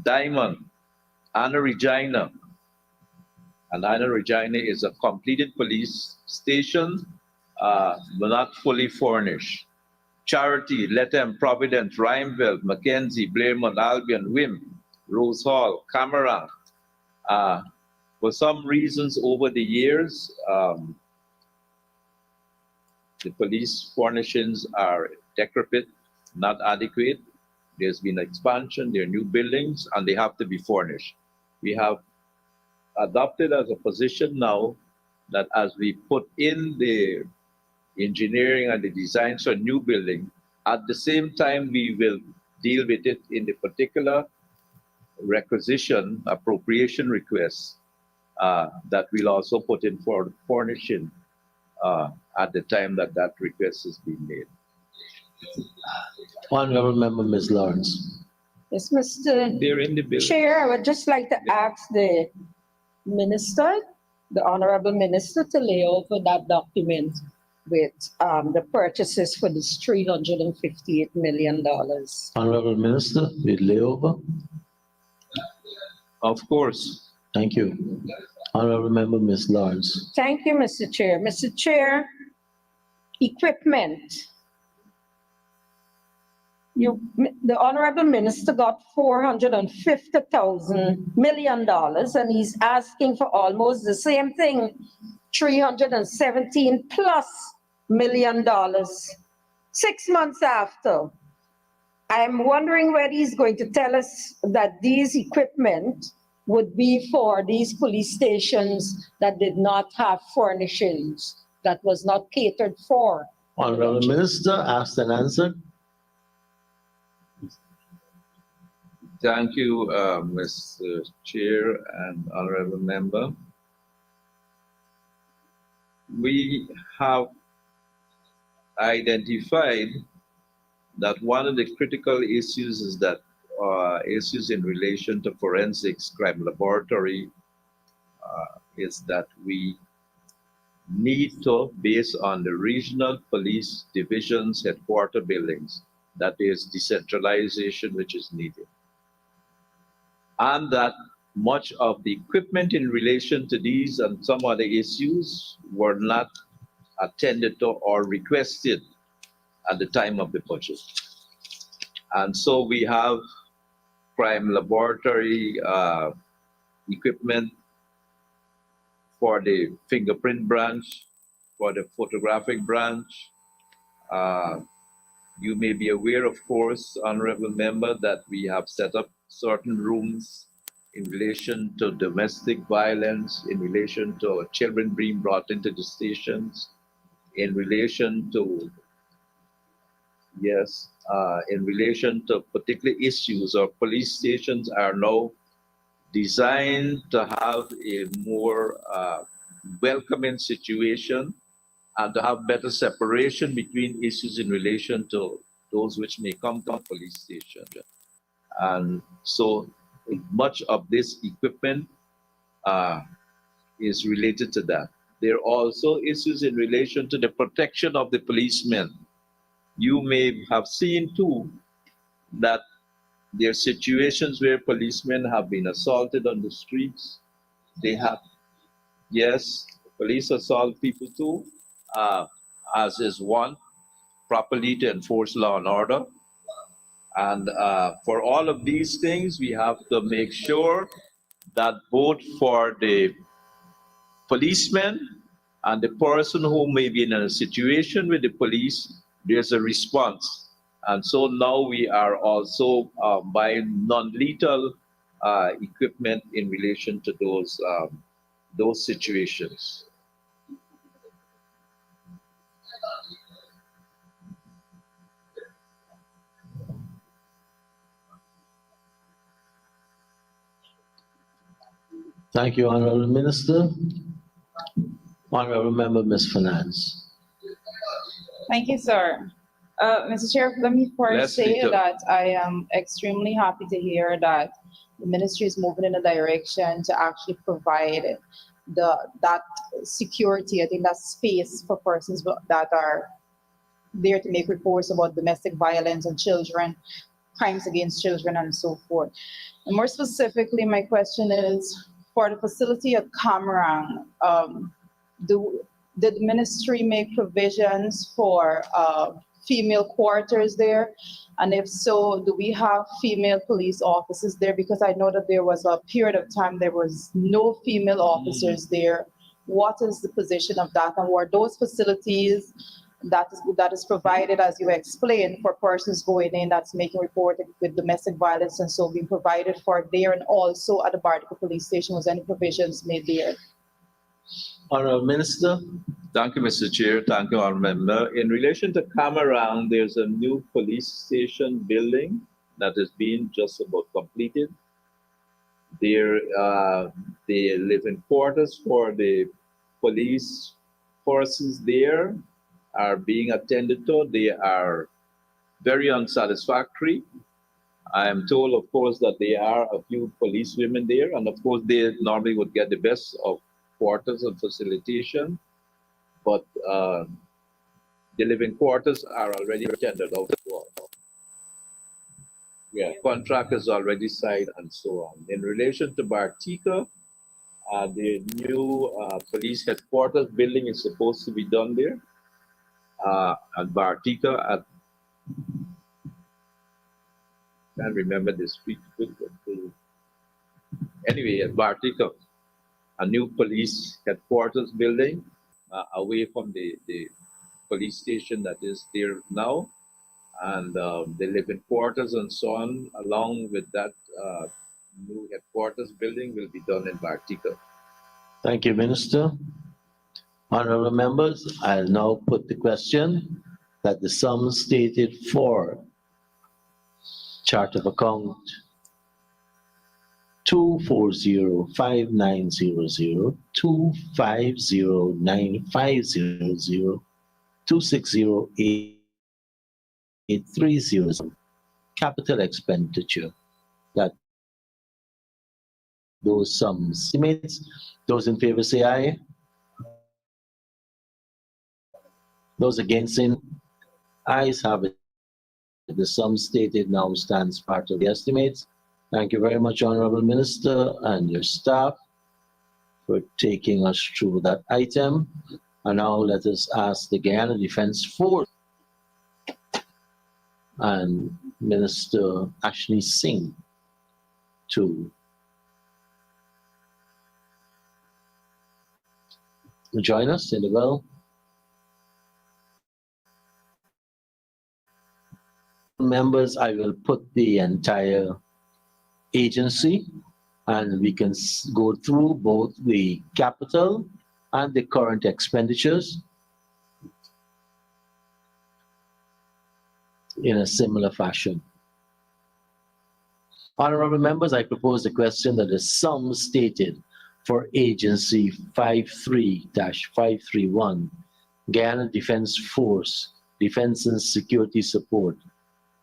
Speaker 1: Diamond, Anna Regina. And Anna Regina is a completed police station, but not fully furnished. Charity, Lethem, Providence, Rhymeville, Mackenzie, Blairmont, Albion, Wim, Rose Hall, Camera. For some reasons over the years, the police furnishings are decrepit, not adequate. There's been expansion, there are new buildings, and they have to be furnished. We have adopted as a position now that as we put in the engineering and the designs for a new building, at the same time we will deal with it in the particular requisition, appropriation requests that we'll also put in for furnishing at the time that that request is being made.
Speaker 2: Honorable Member Ms. Lawrence.
Speaker 5: Yes, Mr.
Speaker 1: They're in the building.
Speaker 5: Chair, I would just like to ask the minister, the honorable minister, to lay over that document with the purchases for this $358 million.
Speaker 2: Honorable Minister, with layover.
Speaker 1: Of course.
Speaker 2: Thank you. Honorable Member Ms. Lawrence.
Speaker 5: Thank you, Mr. Chair. Mr. Chair, equipment. The honorable minister got $450 million, and he's asking for almost the same thing, $317+ million, 6 months after. I'm wondering whether he's going to tell us that these equipment would be for these police stations that did not have furnishings, that was not catered for.
Speaker 2: Honorable Minister, asked and answered.
Speaker 1: Thank you, Mr. Chair and Honorable Member. We have identified that one of the critical issues is that issues in relation to forensics crime laboratory is that we need to, based on the regional police divisions headquarter buildings, that is decentralization which is needed. And that much of the equipment in relation to these and some other issues were not attended to or requested at the time of the budget. And so we have crime laboratory equipment for the fingerprint branch, for the photographic branch. You may be aware, of course, Honorable Member, that we have set up certain rooms in relation to domestic violence, in relation to children being brought into the stations, in relation to, yes, in relation to particular issues. Our police stations are now designed to have a more welcoming situation and to have better separation between issues in relation to those which may come to a police station. And so much of this equipment is related to that. There are also issues in relation to the protection of the policemen. You may have seen too that there are situations where policemen have been assaulted on the streets. They have, yes, police assault people too, as is one, properly to enforce law and order. And for all of these things, we have to make sure that both for the policeman and the person who may be in a situation with the police, there's a response. And so now we are also buying non-lethal equipment in relation to those situations.
Speaker 2: Thank you, Honorable Minister. Honorable Member, Ms. Finance.
Speaker 6: Thank you, sir. Mr. Chair, let me first
Speaker 1: Leslie,
Speaker 6: say that I am extremely happy to hear that the ministry is moving in a direction to actually provide that security, I think that space for persons that are there to make reports about domestic violence and children, crimes against children and so forth. And more specifically, my question is, for the facility at Camarang, did the ministry make provisions for female quarters there? And if so, do we have female police officers there? Because I know that there was a period of time there was no female officers there. What is the position of that? And were those facilities that is provided, as you explained, for persons going in that's making report with domestic violence and so being provided for there, and also at the Bartica Police Station, was any provisions made there?
Speaker 2: Honorable Minister.
Speaker 1: Thank you, Mr. Chair. Thank you, Honorable Member. In relation to Camarang, there's a new police station building that is being just about completed. There, the living quarters for the police forces there are being attended to. They are very unsatisfactory. I am told, of course, that there are a few police women there, and of course, they normally would get the best of quarters and facilitation, but the living quarters are already tendered out for. Yeah, contract is already signed and so on. In relation to Bartica, the new police headquarters building is supposed to be done there at Bartica. Can't remember the street. Anyway, at Bartica, a new police headquarters building away from the police station that is there now, and the living quarters and so on, along with that new headquarters building, will be done in Bartica.
Speaker 2: Thank you, Minister. Honorable members, I'll now put the question that the sum stated for chart of account 2405900, 2509500, 2608300, capital expenditure, that those sums estimates. Those in favor say aye. Those against say no. Ayes have it. The sum stated now stands part of the estimates. Thank you very much, Honorable Minister and your staff, for taking us through that item. And now let us ask the Guyana Defense Force and Minister Ashley Singh to join us in the well. Members, I will put the entire agency And we can go through both the capital and the current expenditures in a similar fashion. Honorable members, I propose the question that the sum stated for Agency 53-531, Guyana Defense Force, Defense and Security Support,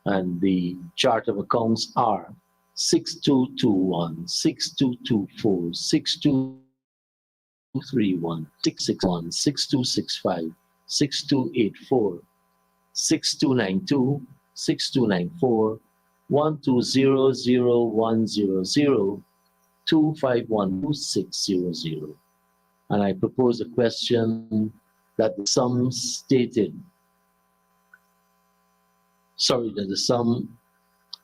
Speaker 2: and the chart of accounts are 6221, 6224, 6231, 661, 6265, 6284, 6292, 6294, 1200100, 2512600. And I propose a question that the sum stated, that the sum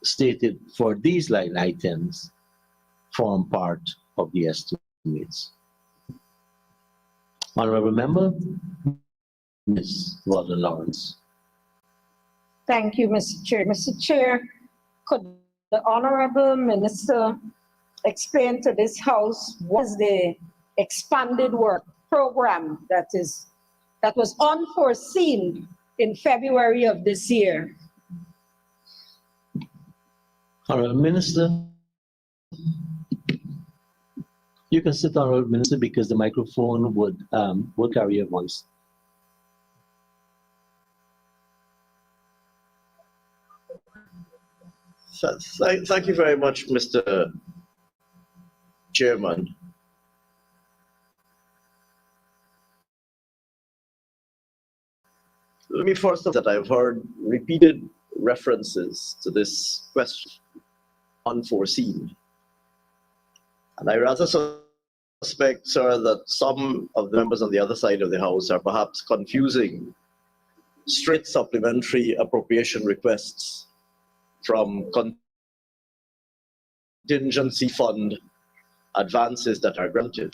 Speaker 2: stated for these line items form part of the estimates. Honorable Member, Ms. Walden Lawrence.
Speaker 5: Thank you, Mr. Chair. Mr. Chair, could the Honorable Minister explain to this House what is the expanded work program that was unforeseen in February of this year?
Speaker 2: Honorable Minister, you can sit, Honorable Minister, because the microphone would carry your voice.
Speaker 9: Thank you very much, Mr. Chairman. Let me first say that I've heard repeated references to this question, unforeseen. And I rather suspect, sir, that some of the members on the other side of the House are perhaps confusing straight supplementary appropriation requests from contingency fund advances that are granted.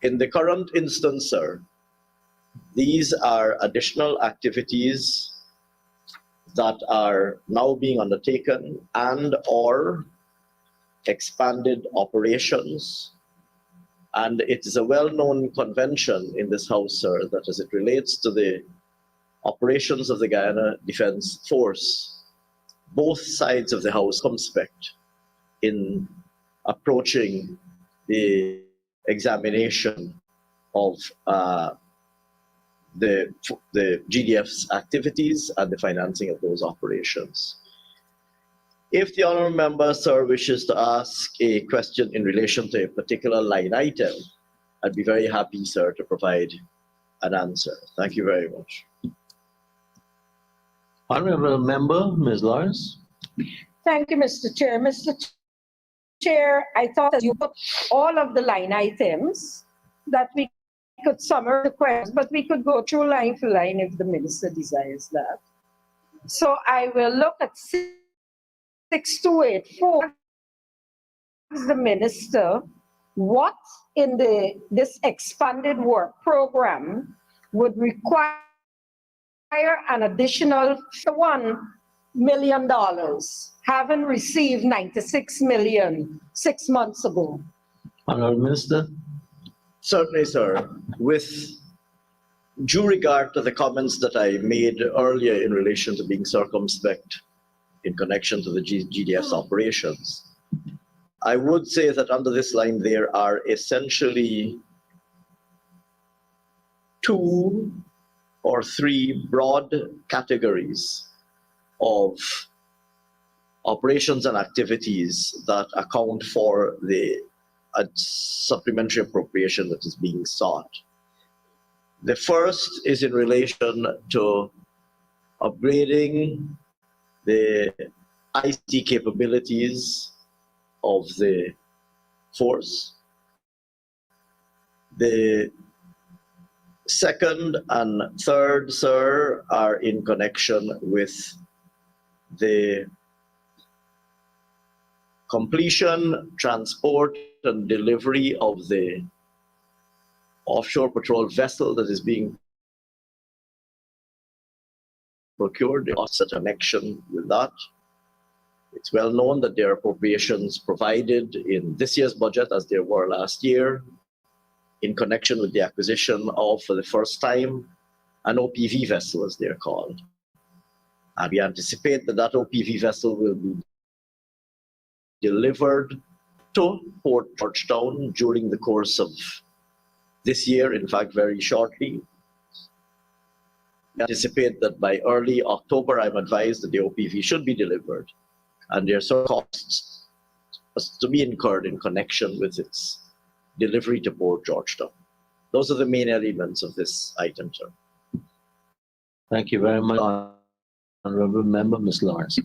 Speaker 9: In the current instance, sir, these are additional activities that are now being undertaken and/or expanded operations. And it is a well-known convention in this House, sir, that as it relates to the operations of the Guyana Defense Force, both sides of the House circumspect in approaching the examination of the GDF's activities and the financing of those operations. If the honourable member, sir, wishes to ask a question in relation to a particular line item, I'd be very happy, sir, to provide an answer. Thank you very much.
Speaker 2: Honorable Member, Ms. Lawrence.
Speaker 5: Thank you, Mr. Chair. Mr. Chair, I thought that you put all of the line items that we could summarize the questions, but we could go through line for line if the minister desires that. So I will look at 6284. Ask the minister what in this expanded work program would require an additional $1 million, having received 96 million 6 months ago.
Speaker 2: Honorable Minister.
Speaker 9: Certainly, sir. With due regard to the comments that I made earlier in relation to being circumspect in connection to the GDF's operations, I would say that under this line there are essentially 2 or 3 broad categories of operations and activities that account for the supplementary appropriation that is being sought. The first is in relation to upgrading the IT capabilities of the force. The second and third, sir, are in connection with the completion, transport, and delivery of the offshore patrol vessel that is being procured, such connection with that. It's well known that there are appropriations provided in this year's budget, as there were last year, in connection with the acquisition of, for the first time, an OPV vessel, as they're called. And we anticipate that that OPV vessel will be delivered to Port Georgetown during the course of this year, in fact, very shortly. We anticipate that by early October, I'm advised that the OPV should be delivered, and there are some costs to be incurred in connection with its delivery to Port Georgetown. Those are the main elements of this item, sir.
Speaker 2: Thank you very much, Honorable Member, Ms. Lawrence.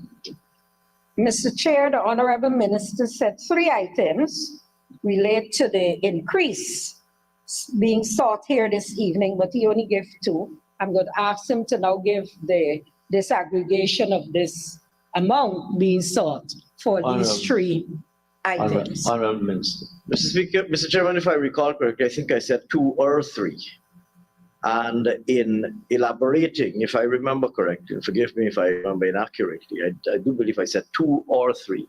Speaker 5: Mr. Chair, the Honorable Minister said 3 items relate to the increase being sought here this evening, but he only gave 2. I'm going to ask him to now give the disaggregation of this amount being sought for these 3 items.
Speaker 2: Honorable Minister.
Speaker 9: Mr. Speaker, Mr. Chairman, if I recall correctly, I think I said 2 or 3. And in elaborating, if I remember correctly, forgive me if I remember inaccurately, I do believe I said 2 or 3.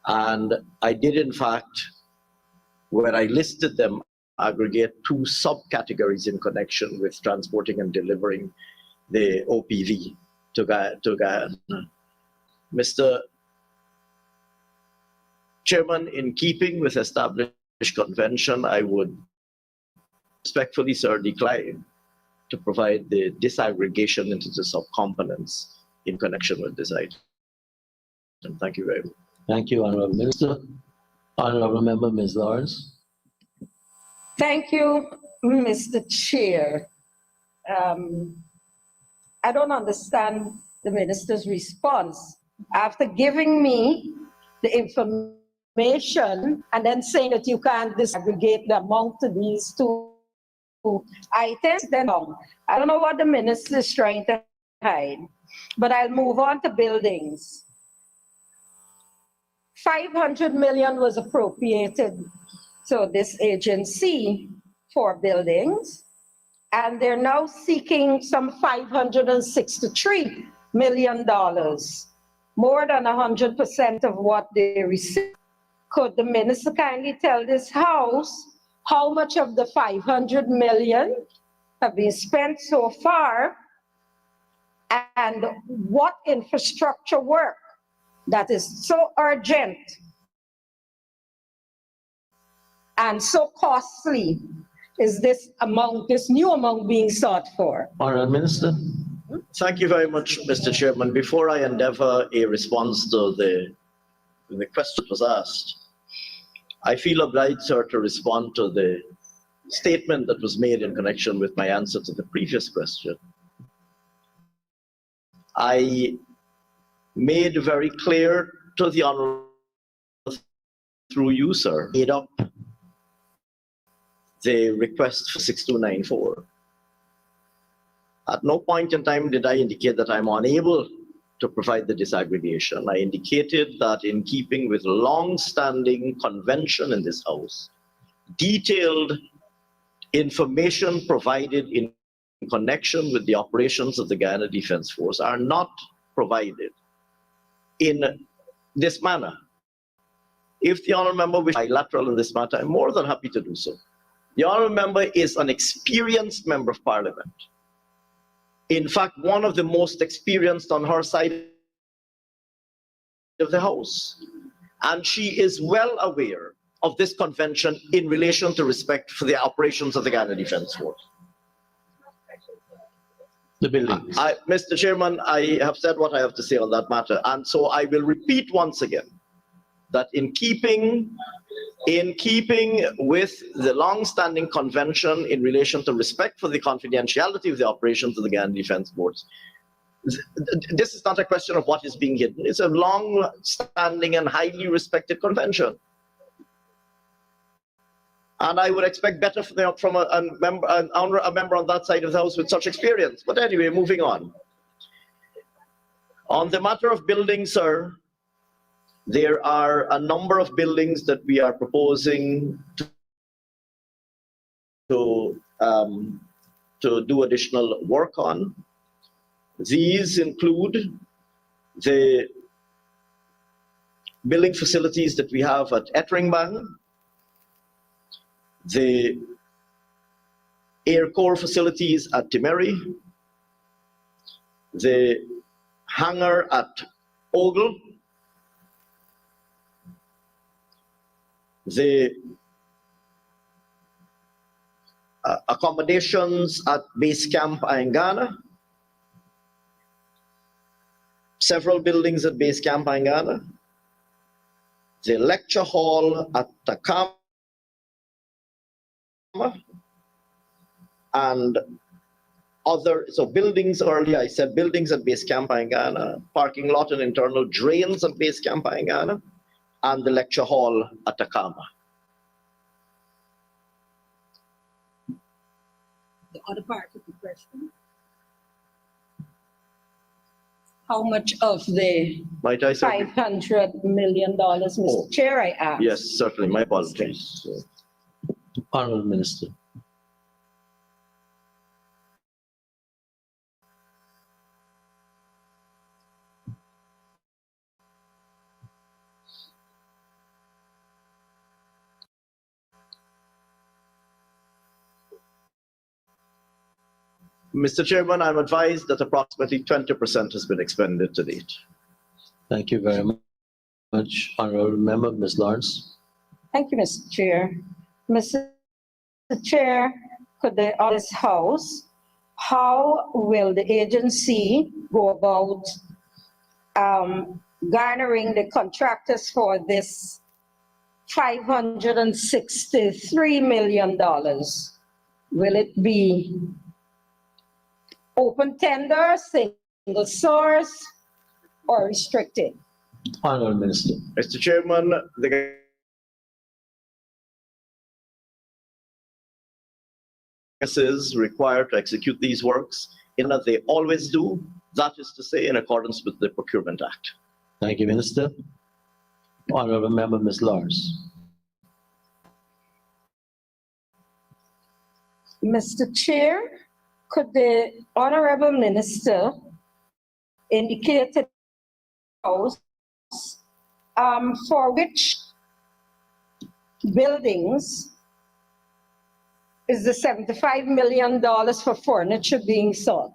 Speaker 9: And I did, in fact, when I listed them, aggregate 2 subcategories in connection with transporting and delivering the OPV to Guyana. Mr. Chairman, in keeping with established convention, I would respectfully, sir, decline to provide the disaggregation into the subcomponents in connection with this item. Thank you very much.
Speaker 2: Thank you, Honorable Minister. Honorable Member, Ms. Lawrence.
Speaker 5: Thank you, Mr. Chair. I don't understand the minister's response. After giving me the information and then saying that you can't disaggregate the amount to these 2 items, then I don't know what the minister is trying to hide, but I'll move on to buildings. 500 million was appropriated to this agency for buildings, and they're now seeking some $563 million, more than 100% of what they received. Could the minister kindly tell this House how much of the 500 million have been spent so far, and what infrastructure work that is so urgent and so costly is this amount, this new amount being sought for?
Speaker 2: Honorable Minister.
Speaker 9: Thank you very much, Mr. Chairman. Before I endeavor a response to the question that was asked, I feel obliged, sir, to respond to the statement that was made in connection with my answer to the previous question. I made very clear to the Honourable, through you, sir, made up the request for 6294. At no point in time did I indicate that I'm unable to provide the disaggregation. I indicated that in keeping with long-standing convention in this House, detailed information provided in connection with the operations of the Guyana Defence Force are not provided in this manner. If the Honourable Member wishes bilateral in this matter, I'm more than happy to do so. The Honourable Member is an experienced Member of Parliament. In fact, one of the most experienced on her side of the House. And she is well aware of this convention in relation to respect for the operations of the Guyana Defence Force.
Speaker 2: The buildings.
Speaker 9: Mr. Chairman, I have said what I have to say on that matter. And so I will repeat once again that in keeping with the long-standing convention in relation to respect for the confidentiality of the operations of the Guyana Defence Force, this is not a question of what is being hidden. It's a long-standing and highly respected convention. And I would expect better from a member on that side of the House with such experience. But anyway, moving on. On the matter of buildings, sir, there are a number of buildings that we are proposing to do additional work on. These include the building facilities that we have at Ettringban, the Air Corps facilities at Timeri, the hangar at Ogle, the accommodations at Base Camp Aingana, several buildings at Base Camp Aingana, the lecture hall at Takama, and other, so buildings earlier, I said buildings at Base Camp Aingana, parking lot and internal drains at Base Camp Aingana, and the lecture hall at Takama.
Speaker 5: The other part of the question. How much of the
Speaker 9: Might I say?
Speaker 5: $500 million, Mr.
Speaker 9: Oh.
Speaker 5: Chair, I asked?
Speaker 9: Yes, certainly, my apologies.
Speaker 2: Honorable Minister.
Speaker 9: Mr. Chairman, I'm advised that approximately 20% has been expended to date.
Speaker 2: Thank you very much. Honorable Member, Ms. Lawrence.
Speaker 5: Thank you, Mr. Chair. Mr. Chair, could the this House, how will the agency go about garnering the contractors for this $563 million? Will it be open tender, single source, or restricted?
Speaker 2: Honorable Minister.
Speaker 9: Mr. Chairman, the is required to execute these works in that they always do, that is to say, in accordance with the Procurement Act.
Speaker 2: Thank you, Minister. Honorable Member, Ms. Lawrence.
Speaker 5: Mr. Chair, could the Honorable Minister indicate to the House for which buildings is the $75 million for furniture being sought?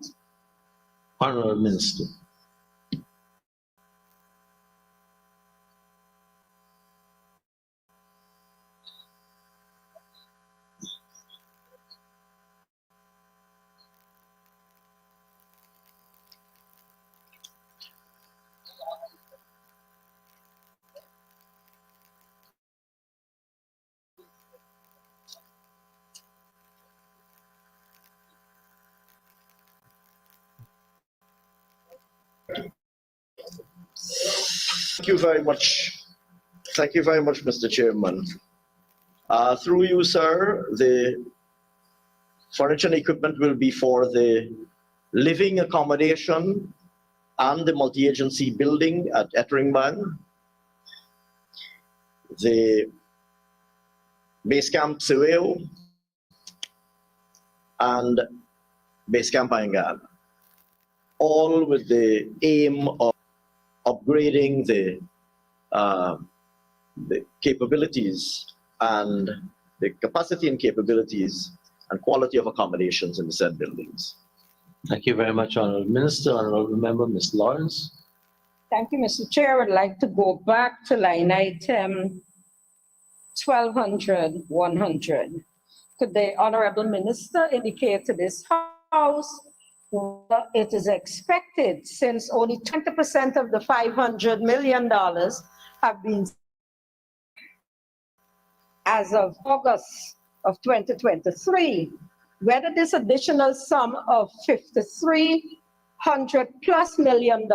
Speaker 2: Honorable Minister.
Speaker 9: Thank you very much. Thank you very much, Mr. Chairman. Through you, sir, the furniture and equipment will be for the living accommodation and the multi-agency building at Ettringban, the Base Camp Siweo, and Base Camp Aingana, all with the aim of upgrading the capabilities and the capacity and capabilities and quality of accommodations in the said buildings.
Speaker 2: Thank you very much, Honorable Minister. Honorable Member, Ms. Lawrence.
Speaker 5: Thank you, Mr. Chair. I would like to go back to line item 1200-100. Could the Honorable Minister indicate to this House what it is expected, since only 20% of the $500 million have been as of August of 2023, whether this additional sum of $5,300+ million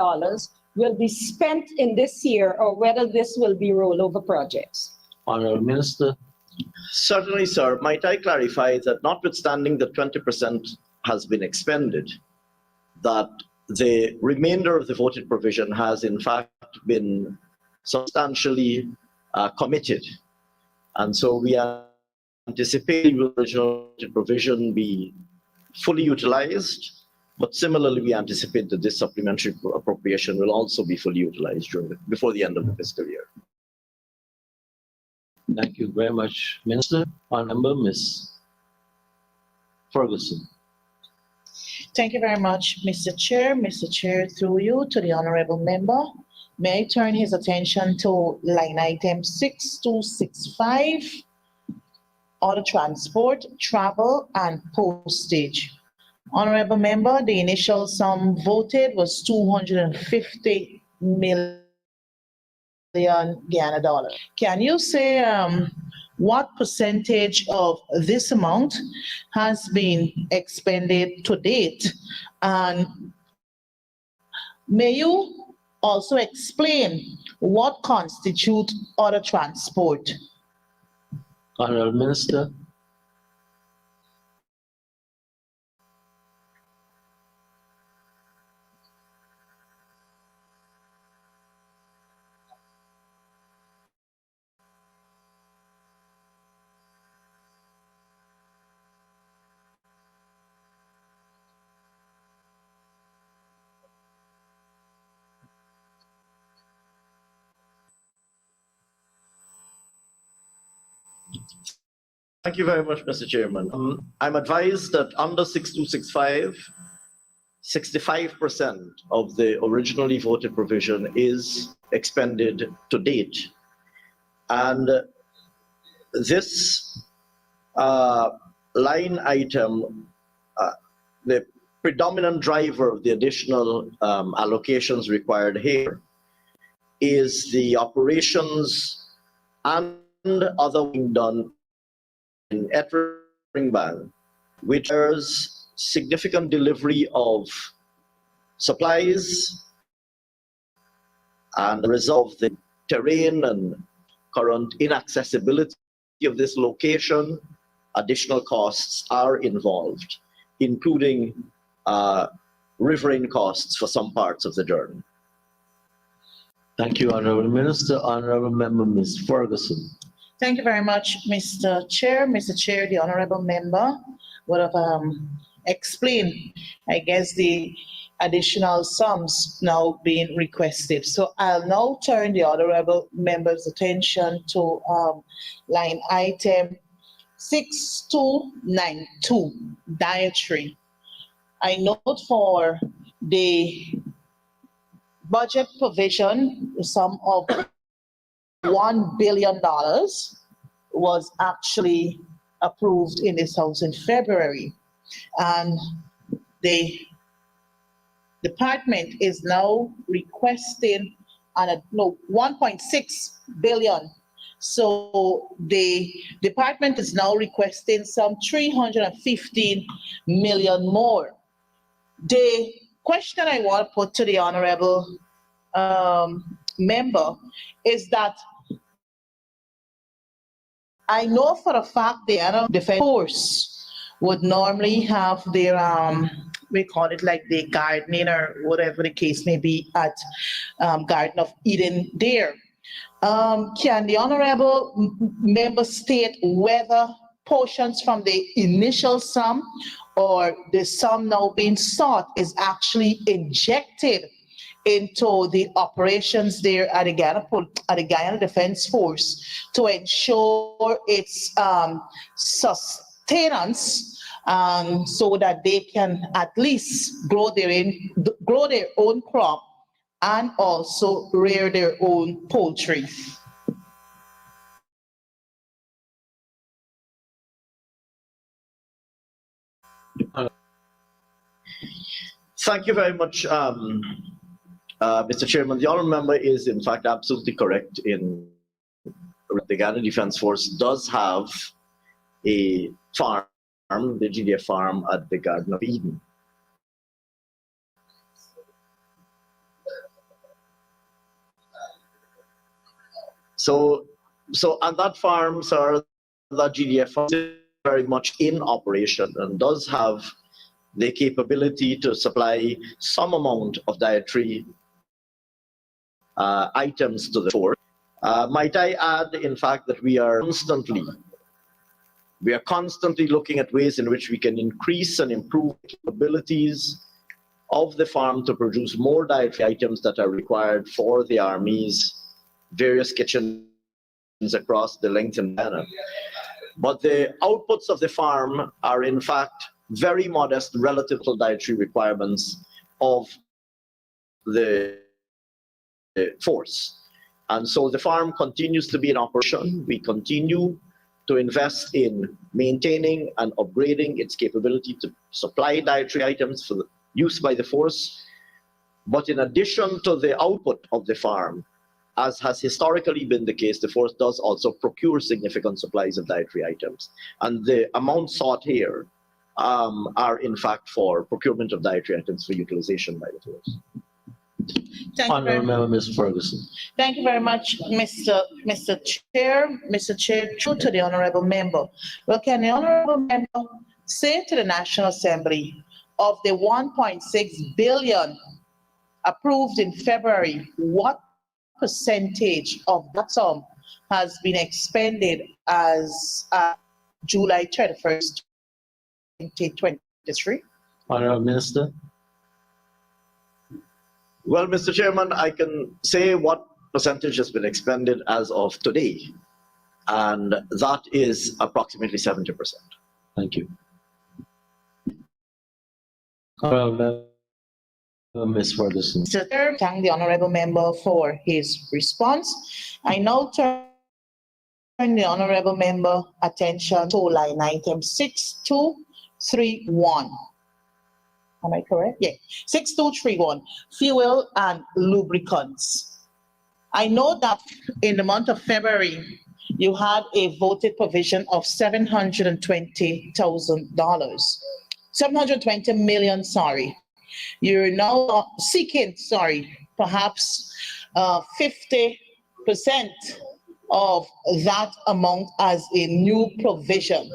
Speaker 5: will be spent in this year, or whether this will be rollover projects?
Speaker 2: Honorable Minister.
Speaker 9: Certainly, sir. Might I clarify that notwithstanding that 20% has been expended, that the remainder of the voted provision has in fact been substantially committed. And so we are anticipating the original provision be fully utilized, but similarly we anticipate that this supplementary appropriation will also be fully utilized before the end of the fiscal year.
Speaker 2: Thank you very much, Minister. Honorable Ms. Ferguson.
Speaker 8: Thank you very much, Mr. Chair. Mr. Chair, through you to the honorable member, may I turn his attention to line item 6265, auto transport, travel, and postage. Honorable member, the initial sum voted was 250 million Ghana dollars. Can you say what percentage of this amount has been expended to date? And may you also explain what constitutes auto transport?
Speaker 2: Honorable Minister.
Speaker 9: Thank you very much, Mr. Chairman. I'm advised that under 6265, 65% of the originally voted provision is expended to date. And this line item, the predominant driver of the additional allocations required here is the operations and other work done in Ettringban, which is significant delivery of supplies, and the result of the terrain and current inaccessibility of this location, additional costs are involved, including riverine costs for some parts of the journey.
Speaker 2: Thank you, Honorable Minister. Honorable Member Ms. Ferguson.
Speaker 8: Thank you very much, Mr. Chair. Mr. Chair, the honorable member would have explained, I guess, the additional sums now being requested. So I'll now turn the honorable member's attention to line item 6292, dietary. I note for the budget provision, the sum of $1 billion was actually approved in this House in February. And the department is now requesting 1.6 billion. So the department is now requesting some 315 million more. The question I want to put to the honorable member is that I know for a fact the Ghana Defense Force would normally have their we call it like the gardening or whatever the case may be at Garden of Eden there. Can the honorable member state whether portions from the initial sum or the sum now being sought is actually injected into the operations there at the Guyana Defense Force to ensure its sustenance, so that they can at least grow their own crop and also rear their own poultry.
Speaker 9: Thank you very much, Mr. Chairman. The honourable member is in fact absolutely correct in the Ghana Defence Force does have a farm, the GDF farm at the Garden of Eden. So and that farm, sir, that GDF farm is very much in operation and does have the capability to supply some amount of dietary items to the force. Might I add, in fact, that we are constantly looking at ways in which we can increase and improve the capabilities of the farm to produce more dietary items that are required for the Army's various kitchen across the length and manner. But the outputs of the farm are in fact very modest relative to dietary requirements of the force. And so the farm continues to be in operation. We continue to invest in maintaining and upgrading its capability to supply dietary items for the use by the force. But in addition to the output of the farm, as has historically been the case, the force does also procure significant supplies of dietary items. And the amounts sought here are in fact for procurement of dietary items for utilization by the force.
Speaker 8: Thank you
Speaker 2: Honourable
Speaker 8: very,
Speaker 2: Member, Ms. Ferguson.
Speaker 8: thank you very much, Mr. Chair. Mr. Chair, true to the honorable member. Well, can the honorable member say to the National Assembly, of the 1.6 billion approved in February, what percentage of that sum has been expended as July 31st, 2023?
Speaker 2: Honourable Minister.
Speaker 9: Well, Mr. Chairman, I can say what percentage has been expended as of today, and that is approximately 70%.
Speaker 2: Thank you. Honourable Member, Ms. Ferguson.
Speaker 8: Mr. Chair, thank the honorable member for his response. I now turn the honorable member attention to line item 6231. Am I correct? Yeah, 6231, fuel and lubricants. I know that in the month of February, you had a voted provision of $720,000, 720 million, sorry. You're now seeking, perhaps 50% of that amount as a new provision.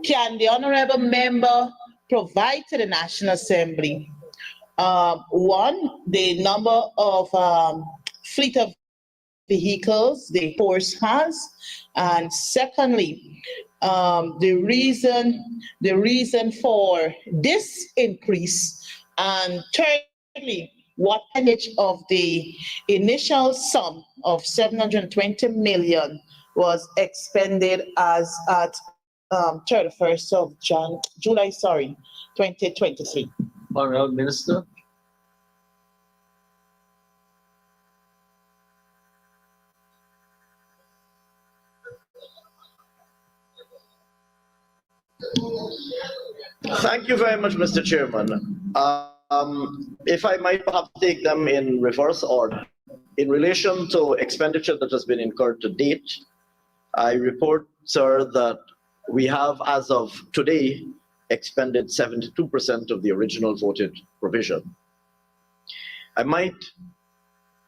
Speaker 8: Can the honorable member provide to the National Assembly, one, the number of fleet of vehicles the force has, and secondly, the reason for this increase, and thirdly, what percentage of the initial sum of 720 million was expended as at 31st of July, 2023.
Speaker 2: Honourable Minister.
Speaker 9: Thank you very much, Mr. Chairman. If I might perhaps take them in reverse order. In relation to expenditure that has been incurred to date, I report, sir, that we have, as of today, expended 72% of the original voted provision. I might,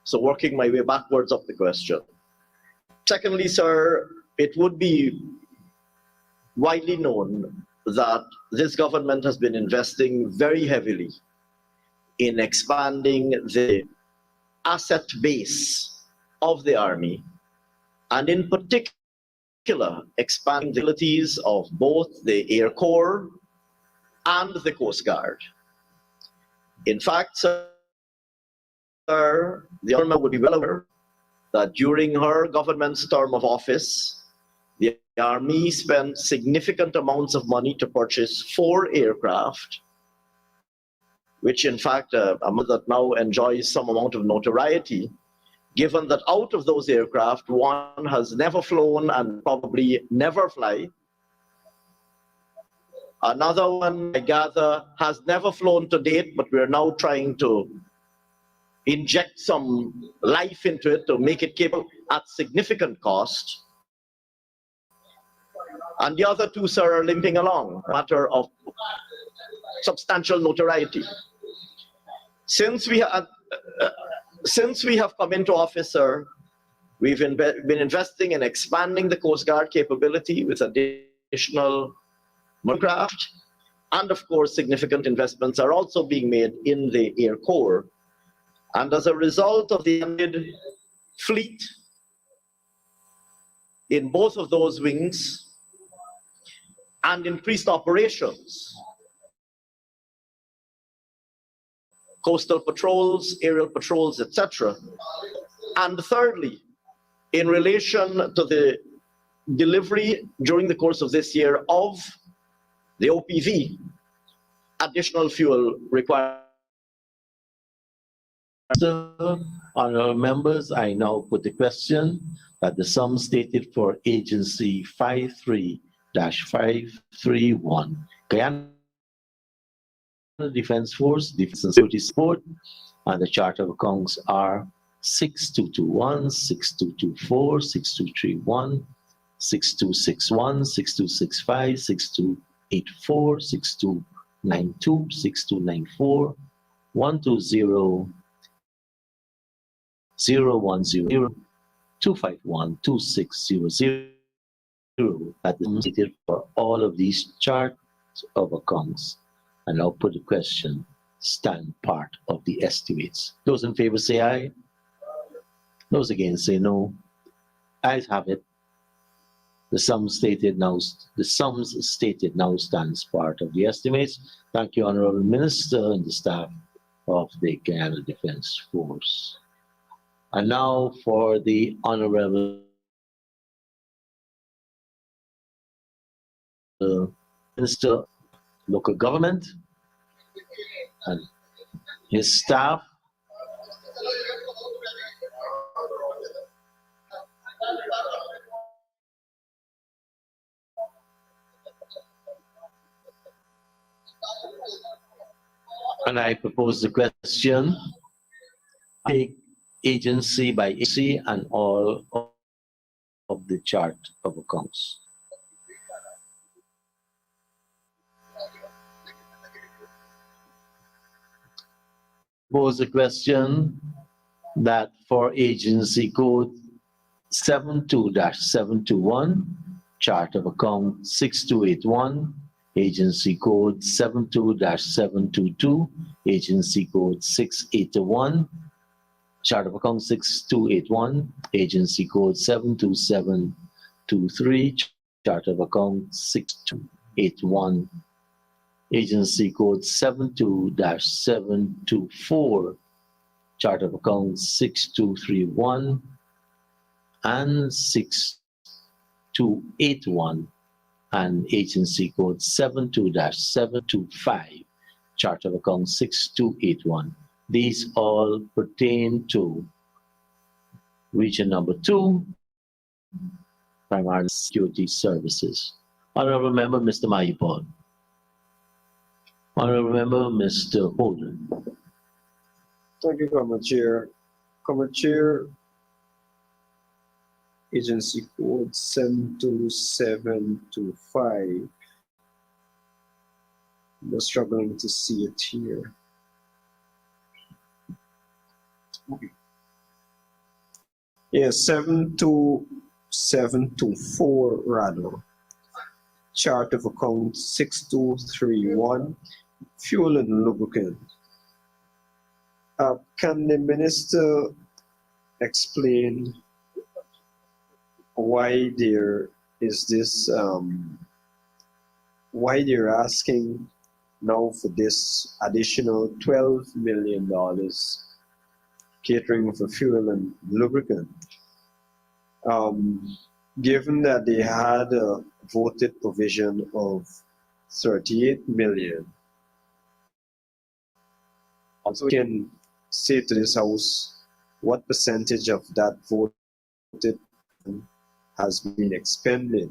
Speaker 9: so working my way backwards up the question. Secondly, sir, it would be widely known that this government has been investing very heavily in expanding the asset base of the Army, and in particular, expanding the abilities of both the Air Corps and the Coast Guard. In fact, sir, the Honourable would be well aware that during her government's term of office, the Army spent significant amounts of money to purchase 4 aircraft, which in fact, that now enjoys some amount of notoriety, given that out of those aircraft, one has never flown and probably never fly. Another one, I gather, has never flown to date, but we're now trying to inject some life into it to make it capable at significant cost. And the other 2, sir, are limping along, a matter of substantial notoriety. Since we have come into office, sir, we've been investing in expanding the Coast Guard capability with additional aircraft, and of course, significant investments are also being made in the Air Corps. And as a result of the added fleet in both of those wings and increased operations, coastal patrols, aerial patrols, etc. And thirdly, in relation to the delivery during the course of this year of the OPV, additional fuel required.
Speaker 2: Honorable members, I now put the question that the sum stated for agency 53-531, Guyana Defense Force, Defense and Security Support, and the Chart of Accounts are 6221, 6224, 6231, 6261, 6265, 6284, 6292, 6294, 120, 0100, 251, 2600. That is stated for all of these charts of accounts. And I'll put the question, stand part of the estimates. Those in favor say aye. Those against say no. Ayes have it. The sums stated now stands part of the estimates. Thank you, Honorable Minister and the staff of the Guyana Defense Force. And now for the Honorable Minister of Local Government and his staff. And I propose the question, take agency by agency and all of the chart of accounts. Propose the question that for agency code 72-721, chart of account 6281, agency code 72-722, agency code 6801, chart of account 6281, agency code 72723, chart of account 6281, agency code 72-724, chart of account 6231 and 6281, and agency code 72-725, chart of account 6281. These all pertain to region number 2, primary security services. Honorable Member, Mr. Mayupon. Honorable Member, Mr. Holden.
Speaker 10: Thank you, Comrade Chair. Comrade Chair, agency code 72725. I'm struggling to see it here. Yeah, 72724 rather. Chart of account 6231, fuel and lubricant. Can the minister explain why there is this, why they're asking now for this additional $12 million catering for fuel and lubricant? Given that they had a voted provision of 38 million. Also, we can say to this House what percentage of that voted has been expended.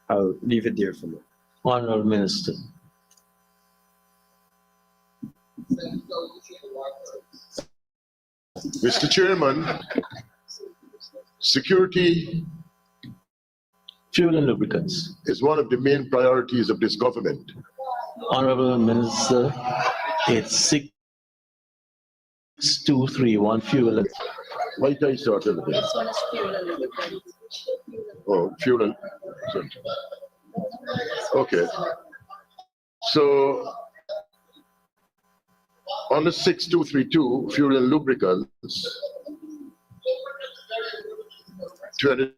Speaker 10: I'll leave it there for now.
Speaker 2: Honorable Minister.
Speaker 11: Mr. Chairman, security
Speaker 2: Fuel and lubricants.
Speaker 11: is one of the main priorities of this government.
Speaker 2: Honorable Minister, it's 6231 fuel and
Speaker 11: Why did I start over there?
Speaker 3: This one is fuel and lubricant.
Speaker 11: Oh, fuel and, sorry. Okay. So, on the 6232, fuel and lubricants, 22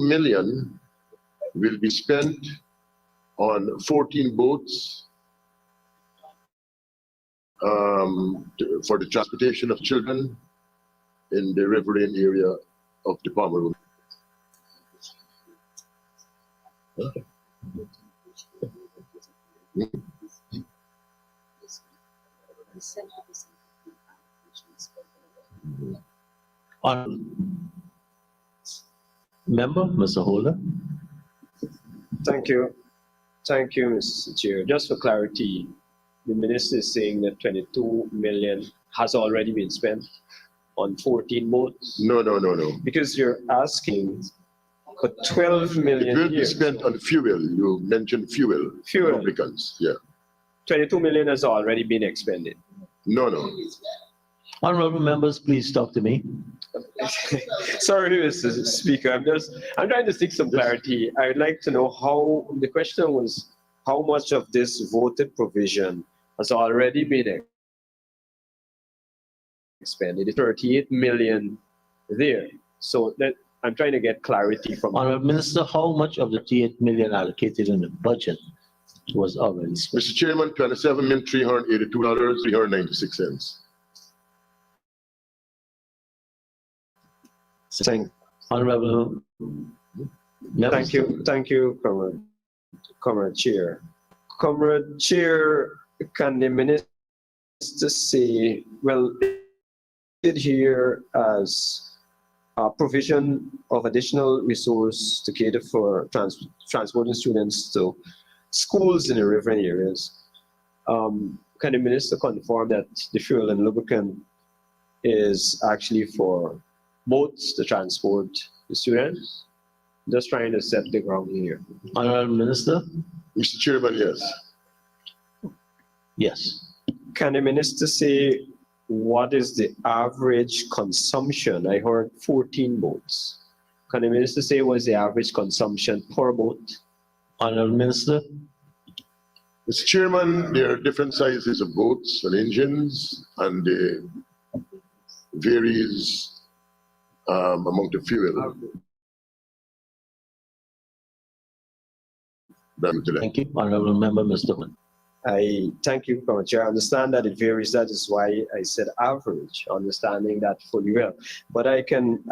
Speaker 11: million will be spent on 14 boats for the transportation of children in the riverine area of the Palmer.
Speaker 2: On member, Mr. Holder.
Speaker 10: Thank you. Thank you, Mr. Chair. Just for clarity, the minister is saying that 22 million has already been spent on 14 boats?
Speaker 11: No, no, no, no.
Speaker 10: Because you're asking for 12
Speaker 11: It
Speaker 10: million
Speaker 11: will be
Speaker 10: years.
Speaker 11: spent on fuel. You mentioned fuel.
Speaker 10: Fuel.
Speaker 11: Lubricants, yeah.
Speaker 10: 22 million has already been expended.
Speaker 11: No, no.
Speaker 2: Honorable members, please talk to me.
Speaker 10: Sorry, Mr. Speaker, I'm trying to seek some clarity. I would like to know how, the question was, how much of this voted provision has already been expended? 38 million there. So that, I'm trying to get clarity from.
Speaker 2: Honorable Minister, how much of the 38 million allocated in the budget was already spent?
Speaker 11: Mr. Chairman, $27,382,396.
Speaker 10: Thank
Speaker 2: Honorable.
Speaker 10: Thank you, Comrade Chair. Comrade Chair, can the minister say, well, it here as a provision of additional resource to cater for transporting students to schools in the riverine areas. Can the minister confirm that the fuel and lubricant is actually for boats to transport the students? Just trying to set the ground here.
Speaker 2: Honorable Minister?
Speaker 11: Mr. Chairman, yes.
Speaker 2: Yes.
Speaker 10: Can the minister say what is the average consumption? I heard 14 boats. Can the minister say what is the average consumption per boat?
Speaker 2: Honorable Minister?
Speaker 11: Mr. Chairman, there are different sizes of boats and engines, and varies among the fuel.
Speaker 2: Thank you. Honorable Member, Mr. Hunt.
Speaker 10: I thank you, Comrade Chair. I understand that it varies. That is why I said average, understanding that fully well. But I can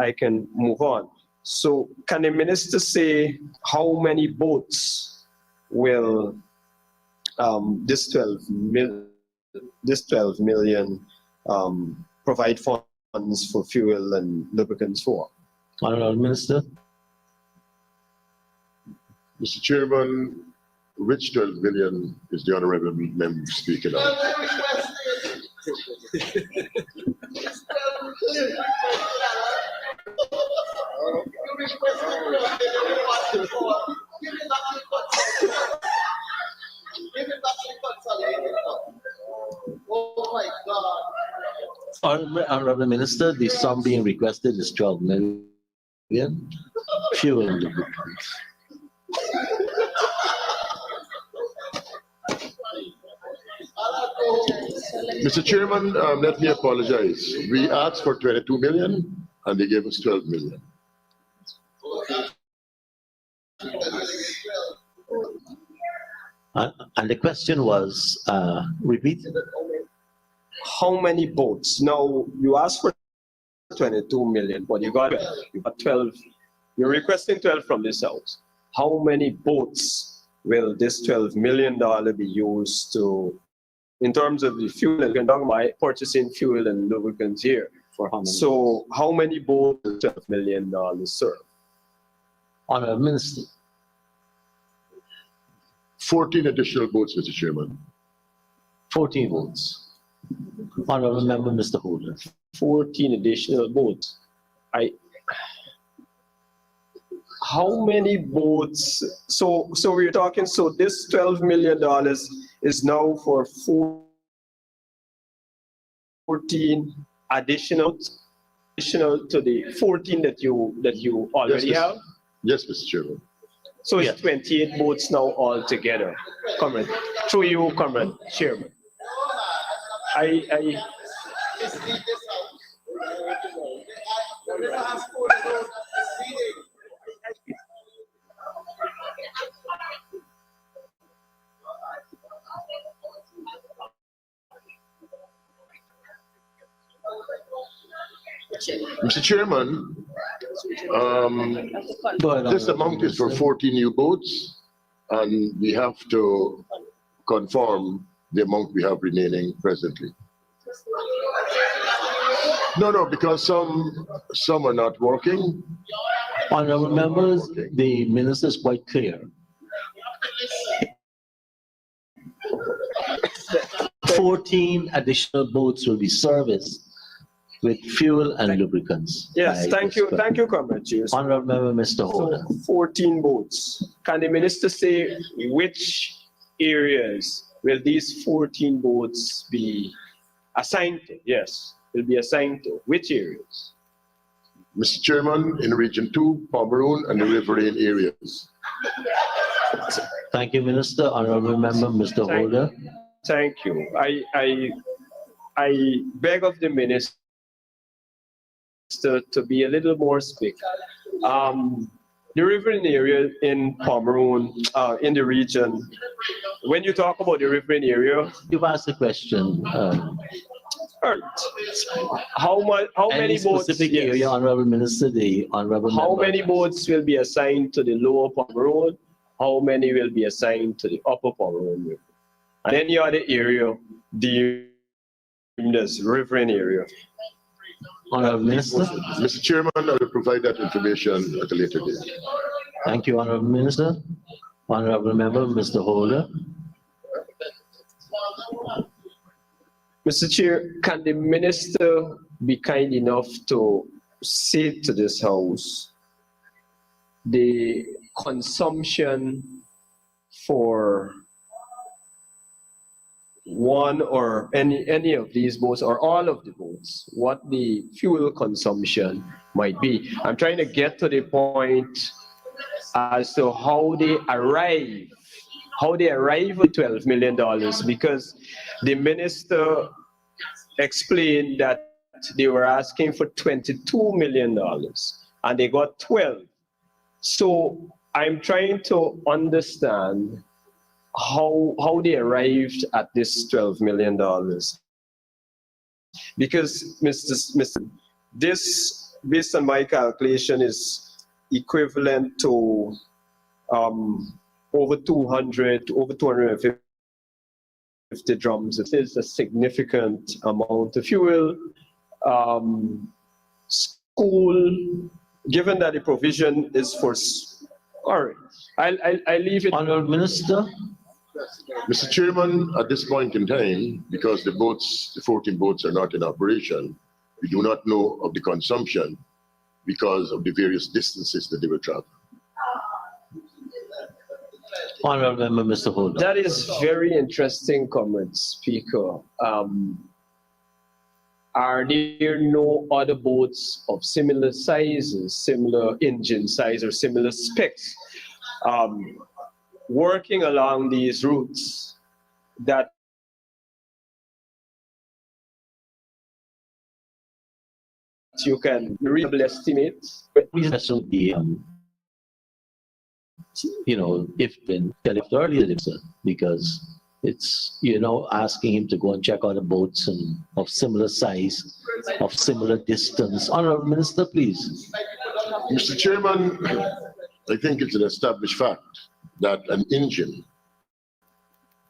Speaker 10: move on. So can the minister say how many boats will this 12 million provide funds for fuel and lubricants for?
Speaker 2: Honorable Minister?
Speaker 11: Mr. Chairman, which 12 million is the honorable member speaking of?
Speaker 4: Oh my God.
Speaker 2: Honorable Minister, the sum being requested is 12 million. Fuel and lubricants.
Speaker 11: Mr. Chairman, let me apologize. We asked for 22 million and they gave us 12 million.
Speaker 2: And the question was, repeat?
Speaker 10: How many boats? Now, you asked for 22 million, but you got 12. You're requesting 12 from this house. How many boats will this $12 million be used to, in terms of the fuel? And we're talking about purchasing fuel and lubricants here.
Speaker 2: For how many?
Speaker 10: So how many boats will $12 million serve?
Speaker 2: Honorable Minister?
Speaker 11: 14 additional boats, Mr. Chairman.
Speaker 2: 14 votes. Honorable Member, Mr. Holder.
Speaker 10: 14 additional boats. How many boats? So we're talking, so this $12 million is now for 14 additional to the 14 that you already
Speaker 11: Yes,
Speaker 10: have?
Speaker 11: Yes, Mr. Chairman.
Speaker 10: So it's 28 boats now altogether. Comrade, through you, Comrade Chairman.
Speaker 11: Mr. Chairman,
Speaker 2: Go ahead,
Speaker 11: this
Speaker 2: Honorable
Speaker 11: amount is for
Speaker 2: Minister.
Speaker 11: 40 new boats, and we have to confirm the amount we have remaining presently. No, because some are not working.
Speaker 2: Honorable members, the minister is quite clear. 14 additional boats will be serviced with fuel and lubricants.
Speaker 10: Yes,
Speaker 2: by
Speaker 10: thank you,
Speaker 2: this
Speaker 10: Comrade Chair.
Speaker 2: Honorable Member, Mr. Holder.
Speaker 10: So 14 boats. Can the minister say which areas will these 14 boats be assigned to? Yes, will be assigned to. Which areas?
Speaker 11: Mr. Chairman, in Region 2, Pomeroon and the riverine areas.
Speaker 2: Thank you, Minister. Honorable Member, Mr. Holder.
Speaker 10: Thank you. I beg of the minister to be a little more specific. The riverine area in Pomeroon, in the region, when you talk about the riverine area,
Speaker 2: You've asked the question.
Speaker 10: right, how many
Speaker 2: Any
Speaker 10: boats?
Speaker 2: specific
Speaker 10: Yes.
Speaker 2: area, Honorable Minister, the Honorable
Speaker 10: How
Speaker 2: Member.
Speaker 10: many boats will be assigned to the lower Pomeroon? How many will be assigned to the upper Pomeroon River? And any other area deemed as riverine area?
Speaker 2: Honorable Minister.
Speaker 11: Mr. Chairman, I will provide that information at a later date.
Speaker 2: Thank you, Honorable Minister. Honorable Member, Mr. Holder.
Speaker 10: Mr. Chair, can the minister be kind enough to say to this House the consumption for one or any of these boats or all of the boats, what the fuel consumption might be? I'm trying to get to the point as to how they arrive at $12 million, because the minister explained that they were asking for $22 million and they got 12. So I'm trying to understand how they arrived at this $12 million. Because this, based on my calculation, is equivalent to over 200 to over 250 drums. It is a significant amount of fuel. School, given that the provision is for, all right, I'll leave it.
Speaker 2: Honorable Minister.
Speaker 11: Mr. Chairman, at this point in time, because the 14 boats are not in operation, we do not know of the consumption because of the various distances that they will travel.
Speaker 2: Honorable Member, Mr. Holder.
Speaker 10: That is very interesting comment, Speaker. Are there no other boats of similar sizes, similar engine size, or similar specs working along these routes that you can reasonably estimate?
Speaker 2: This will be, if been earlier, because it's, asking him to go and check out the boats and of similar size, of similar distance. Honorable Minister, please.
Speaker 11: Mr. Chairman, I think it's an established fact that an engine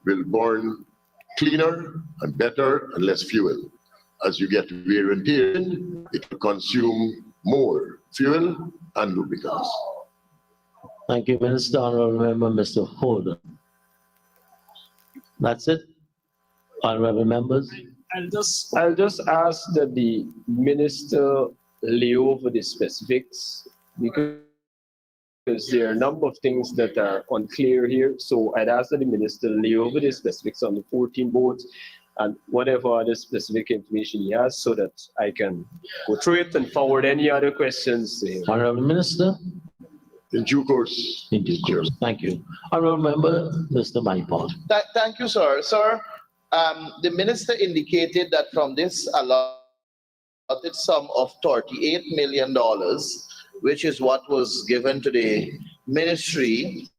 Speaker 11: will burn cleaner and better and less fuel. As you get wear and tear, it will consume more fuel and lubricants.
Speaker 2: Thank you, Minister. Honorable Member, Mr. Holder. That's it. Honorable members.
Speaker 10: I'll just ask that the minister lay over the specifics, because there are a number of things that are unclear here. So I'd ask that the minister lay over the specifics on the 14 boats and whatever other specific information he has, so that I can go through it and forward any other questions to him.
Speaker 2: Honorable Minister.
Speaker 11: In due course.
Speaker 2: In due course. Thank you. Honorable Member, Mr. Maipal.
Speaker 4: Thank you, sir. Sir, the minister indicated that from this allotted sum of $38 million, which is what was given to the ministry,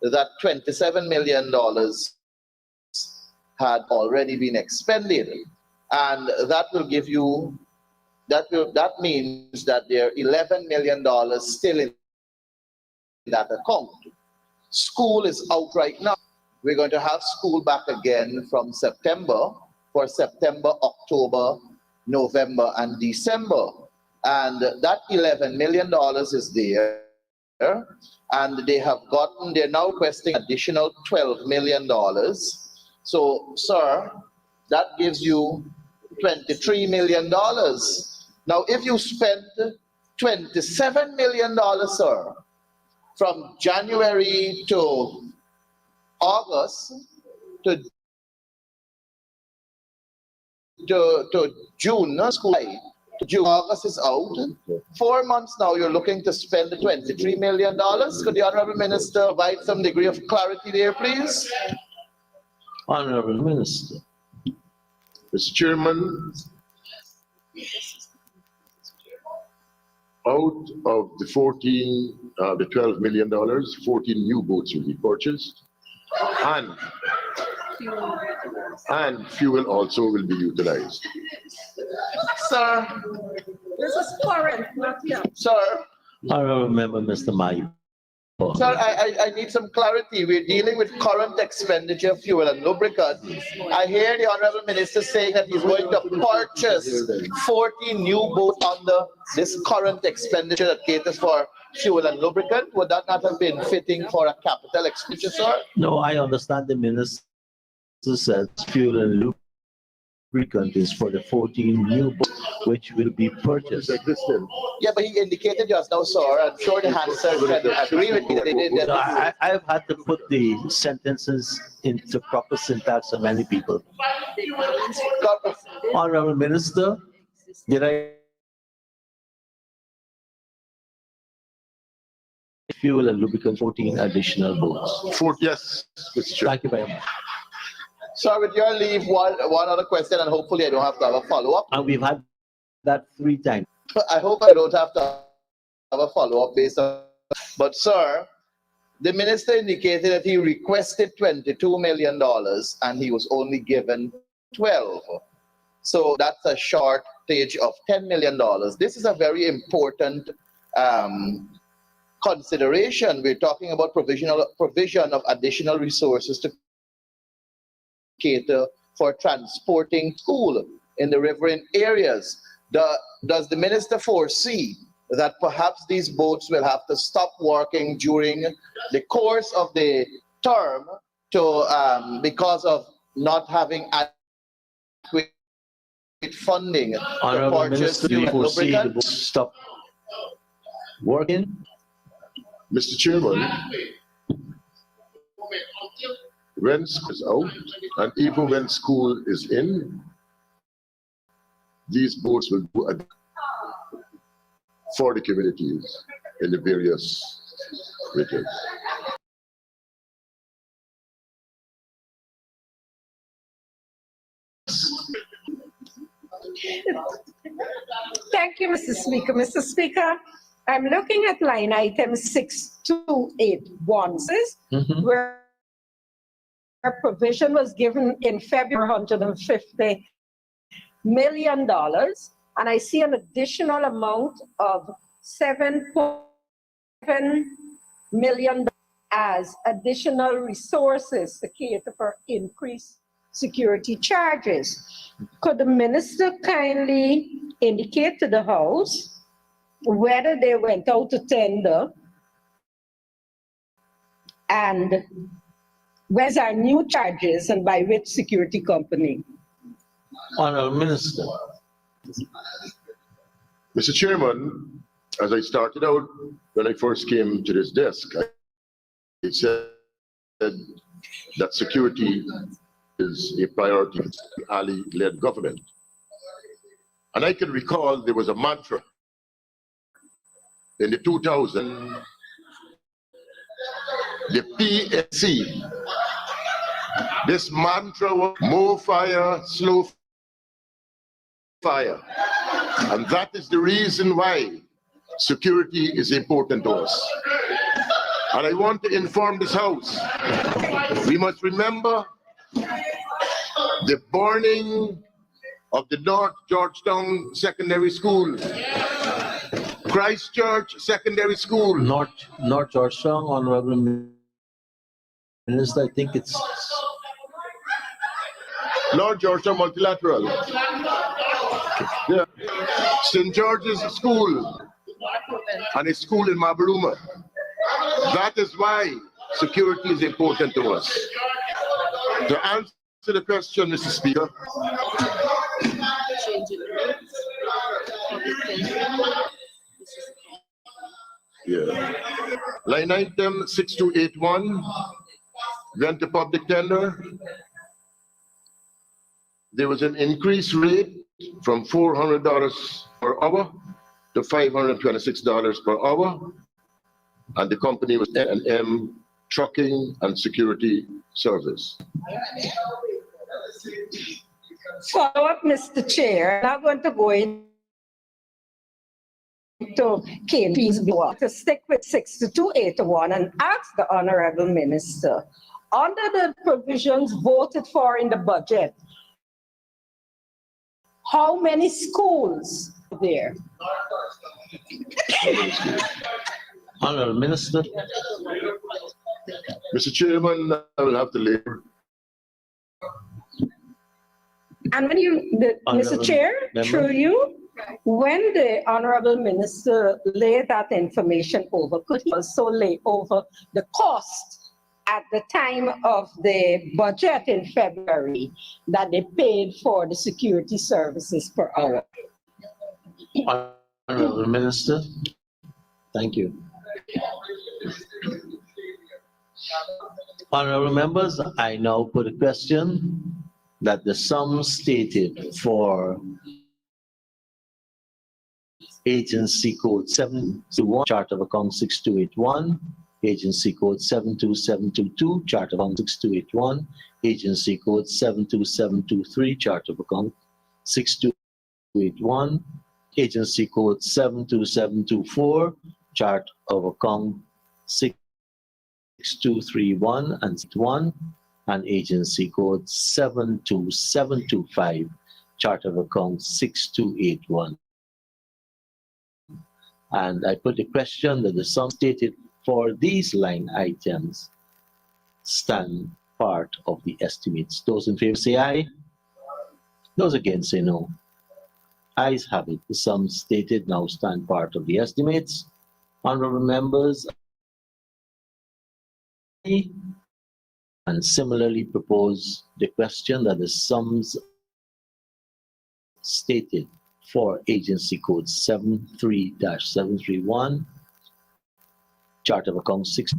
Speaker 4: that $27 million had already been expended. And that will give you, that means that there are $11 million still in that account. School is out right now. We're going to have school back again from September, for September, October, November, and December. And that $11 million is there. And they're now requesting additional $12 million. So, sir, that gives you $23 million. Now, if you spend $27 million, sir, from January to August to June, school, to June, August is out. 4 months now, you're looking to spend $23 million. Could the Honorable Minister provide some degree of clarity there, please?
Speaker 2: Honorable Minister.
Speaker 11: Mr. Chairman, out of the $12 million, 14 new boats will be purchased, and fuel also will be utilized.
Speaker 4: Sir,
Speaker 5: This is current, not young.
Speaker 4: sir,
Speaker 2: Honorable Member, Mr. Mayu.
Speaker 4: sir, I need some clarity. We're dealing with current expenditure, fuel and lubricant. I hear the Honorable Minister saying that he's going to purchase 40 new boats under this current expenditure that caters for fuel and lubricant. Would that not have been fitting for a capital expenditure, sir?
Speaker 2: No, I understand the minister says fuel and lubricant is for the 14 new boats which will be purchased.
Speaker 4: Yeah, but he indicated just now, sir, I'm sure the answer can agree with me that they did that.
Speaker 2: I've had to put the sentences into proper syntax of many people. Honorable Minister, did I? Fuel and lubricant, 14 additional boats.
Speaker 11: Yes, Mr. Chair.
Speaker 2: Thank you very much.
Speaker 4: Sir, with your leave, one other question, and hopefully I don't have to have a follow-up.
Speaker 2: And we've had that 3 times.
Speaker 4: I hope I don't have to have a follow-up based on, but sir, the minister indicated that he requested $22 million and he was only given 12. So that's a shortage of $10 million. This is a very important consideration. We're talking about provision of additional resources to cater for transporting school in the riverine areas. Does the minister foresee that perhaps these boats will have to stop working during the course of the term because of not having adequate funding to
Speaker 2: Honorable
Speaker 4: purchase
Speaker 2: Minister, do you
Speaker 4: fuel and
Speaker 2: foresee the
Speaker 4: lubricant?
Speaker 2: boats stop working?
Speaker 11: Mr. Chairman, when school is out, and even when school is in, these boats will do for the communities in the various regions.
Speaker 5: Thank you, Mr. Speaker. Mr. Speaker, I'm looking at line item 6281, where a provision was given in February, $150 million, and I see an additional amount of $7.7 million as additional resources to cater for increased security charges. Could the minister kindly indicate to the House whether they went out to tender and where's our new charges and by which security company?
Speaker 2: Honorable Minister.
Speaker 11: Mr. Chairman, as I started out when I first came to this desk, I said that security is a priority of the Ali-led government. And I can recall there was a mantra in the 2000, the PSC. This mantra was more fire, slow fire. And that is the reason why security is important to us. And I want to inform this House, we must remember The burning of the North Georgetown Secondary School, Christchurch Secondary School.
Speaker 2: North Georgetown, Honorable Minister, I think it's
Speaker 11: North Georgetown Multilateral. Yeah. St. George's School and a school in Mabaruma. That is why security is important to us. To answer the question, Mr. Speaker, yeah. Line item 6281 went to public tender. There was an increased rate from $400 per hour to $526 per hour, and the company was N&M Trucking and Security Service.
Speaker 5: Follow up, Mr. Chair. I'm not going to go into KP's bill to stick with 6281 and ask the Honorable Minister, under the provisions voted for in the budget, how many schools are there?
Speaker 2: Honorable Minister.
Speaker 11: Mr. Chairman, I will have to labor.
Speaker 5: And when Mr.
Speaker 2: Honorable
Speaker 5: Chair,
Speaker 2: Member.
Speaker 5: through you, when the Honorable Minister laid that information over, could he also lay over the cost at the time of the budget in February that they paid for the security services per hour?
Speaker 2: Honorable Minister. Thank you. Honorable members, I now put a question that the sum stated for Agency Code 721, Chart of Account 6281, Agency Code 72722, Chart of Account 6281, Agency Code 72723, Chart of Account 6281, Agency Code 72724, Chart of Account 6231 and 1, and Agency Code 72725, Chart of Account 6281. And I put the question that the sum stated for these line items stand part of the estimates. Those in favor say aye. Those against say no. Ayes have it. The sum stated now stand part of the estimates. Honorable members, and similarly propose the question that the sums stated for Agency Code 73-731, Chart of Account 6,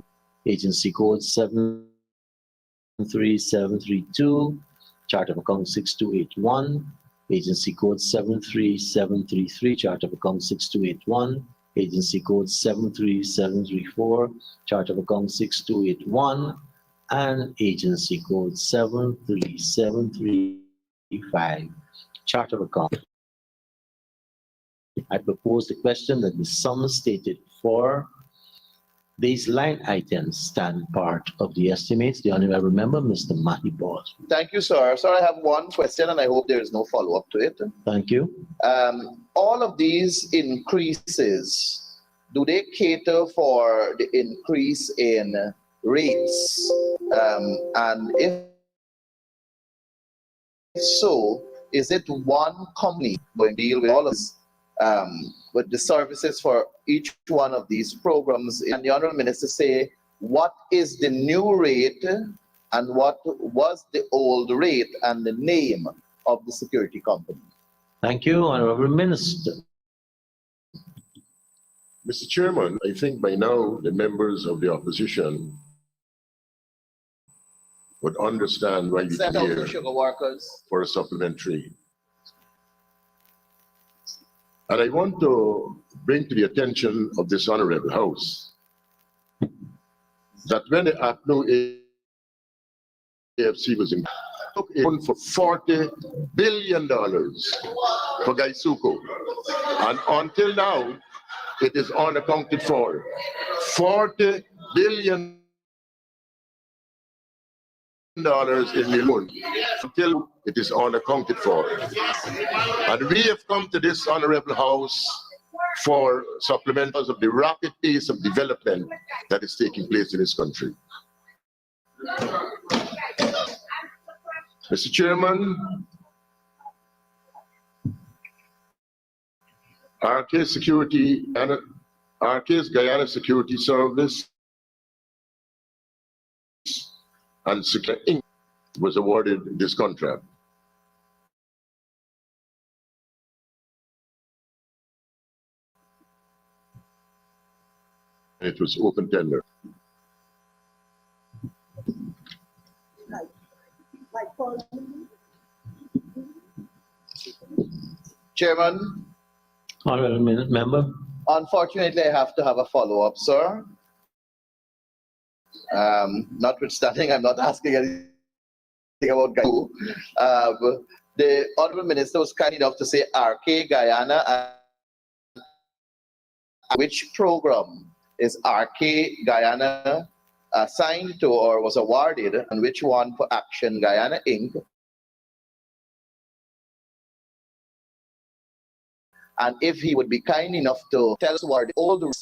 Speaker 2: Agency Code 73732, Chart of Account 6281, Agency Code 73733, Chart of Account 6281, Agency Code 73734, Chart of Account 6281, and Agency Code 73735, Chart of Account. I propose the question that the sum stated for these line items stand part of the estimates. The Honorable Member, Mr. Mahi Boss.
Speaker 4: Thank you, sir. Sir, I have one question and I hope there is no follow-up to it.
Speaker 2: Thank you.
Speaker 4: All of these increases, do they cater for the increase in rates? And if so, is it one company going to deal with all of this, with the services for each one of these programs? And the Honorable Minister say, what is the new rate and what was the old rate and the name of the security company?
Speaker 2: Thank you, Honorable Minister.
Speaker 11: Mr. Chairman, I think by now the members of the opposition would understand why we
Speaker 4: Send out
Speaker 11: here
Speaker 4: the sugar workers.
Speaker 11: for a supplementary. And I want to bring to the attention of this honorable House that when the APNO AFC was in, took a loan for $40 billion for Gaisuko. And until now, it is unaccounted for. $40 billion in the loan until it is unaccounted for. And we have come to this honorable house for supplementals of the rapid pace of development that is taking place in this country. Mr. Chairman, RK's Guyana Security Service and Secure Inc. was awarded this contract. It was open tender.
Speaker 4: Chairman,
Speaker 2: Honorable member.
Speaker 4: unfortunately, I have to have a follow-up, sir. Notwithstanding, I'm not asking anything about Guyana. The Honorable Minister was kind enough to say RK Guyana. Which program is RK Guyana assigned to or was awarded, and which one for Action Guyana Inc.? And if he would be kind enough to tell us what all the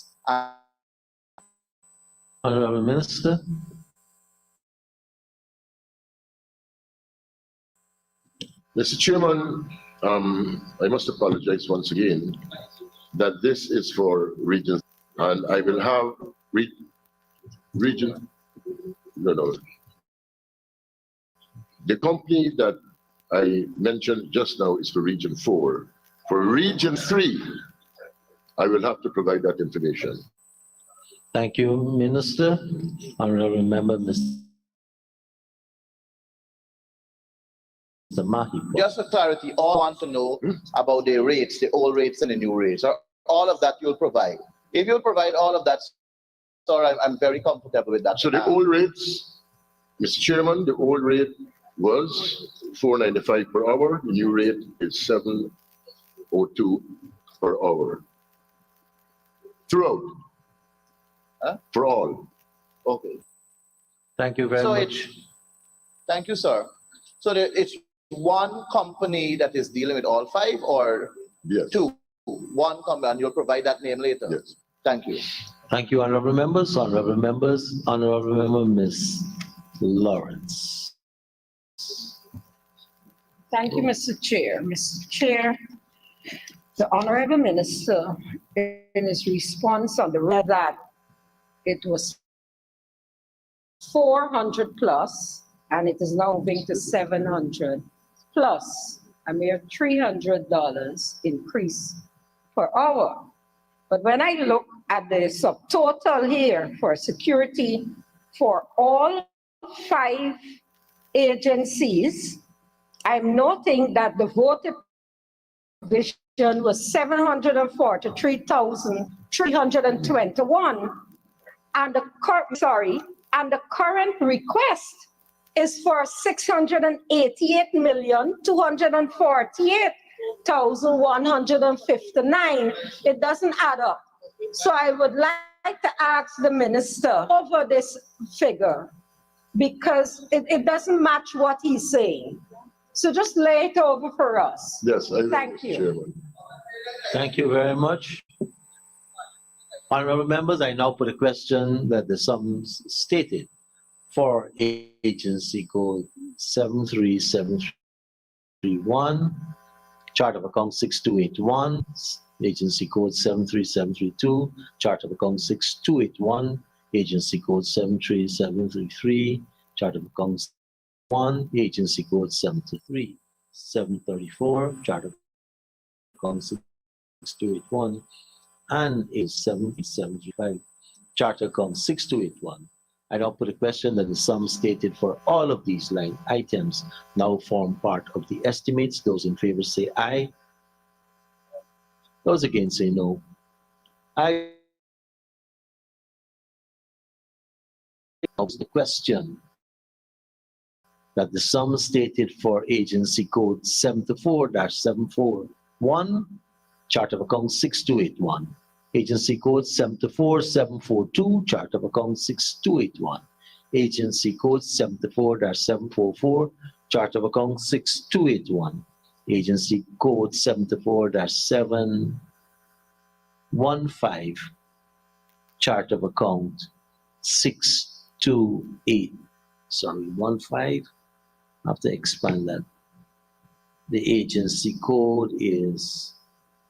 Speaker 2: Honorable Minister.
Speaker 11: Mr. Chairman, I must apologize once again that this is for regions, and I will have region. No. The company that I mentioned just now is for Region 4. For Region 3, I will have to provide that information.
Speaker 2: Thank you, Minister. Honorable member, Mr. Mahi.
Speaker 4: just for clarity, all want to know about the rates, the old rates and the new rates. Or all of that you'll provide. If you'll provide all of that, sir, I'm very comfortable with that.
Speaker 11: So the old rates, Mr. Chairman, the old rate was $4.95 per hour. The new rate is $7.02 per hour. Throughout.
Speaker 4: Huh?
Speaker 11: For all.
Speaker 4: Okay.
Speaker 2: Thank you very
Speaker 4: So
Speaker 2: much.
Speaker 4: Thank you, sir. So it's one company that is dealing with all five, or
Speaker 11: Yes.
Speaker 4: two? One company, and you'll provide that name later?
Speaker 11: Yes.
Speaker 4: Thank you.
Speaker 2: Thank you, honorable members. Honorable members, honorable member, Ms. Lawrence.
Speaker 5: Thank you, Mr. Chair. Mr. Chair, the Honorable Minister, in his response on the red that it was 400 plus, and it is now moving to 700 plus, a mere $300 increase per hour. But when I look at the subtotal here for security for all 5 agencies, I'm noting that the voted provision was 743,321, and the current request is for 688,248,159. It doesn't add up. So I would like to ask the minister over this figure, because it doesn't match what he's saying. So just lay it over for us.
Speaker 11: Yes, I will,
Speaker 5: Thank
Speaker 11: Mr.
Speaker 5: you.
Speaker 11: Chairman.
Speaker 2: Thank you very much. Honorable members, I now put a question that the sums stated for agency code 73731, chart of account 6281, agency code 73732, chart of account 6281, agency code 73733, chart of accounts 1, agency code 723, 734, chart of accounts 6281, and a 775, chart of accounts 6281. I now put a question that the sum stated for all of these line items now form part of the estimates. Those in favor say aye. Those against say no. I the question that the sum stated for agency code 74-741, chart of account 6281, agency code 74742, chart of account 6281, agency code 74-744, chart of account 6281, agency code 74-715, chart of account 628, sorry, 15, I have to expand that. The agency code is,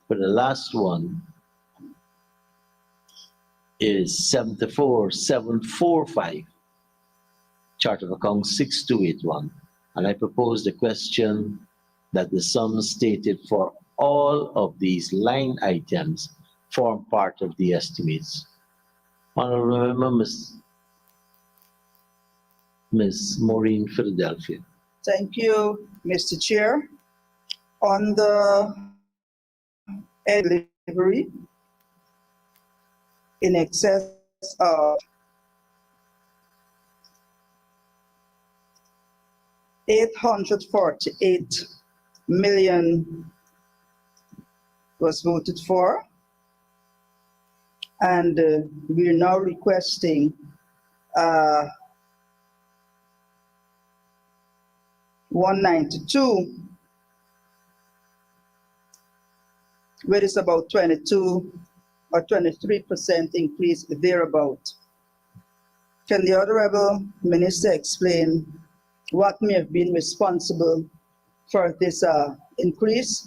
Speaker 2: for the last one, is 74745, chart of account 6281. And I propose the question that the sums stated for all of these line items form part of the estimates. Honorable Member, Ms. Maureen Philadelphia.
Speaker 12: Thank you, Mr. Chair. On the delivery, in excess of 848 million was voted for. And we're now requesting 192, where it's about 22 or 23% increase thereabout. Can the Honorable Minister explain what may have been responsible for this increase?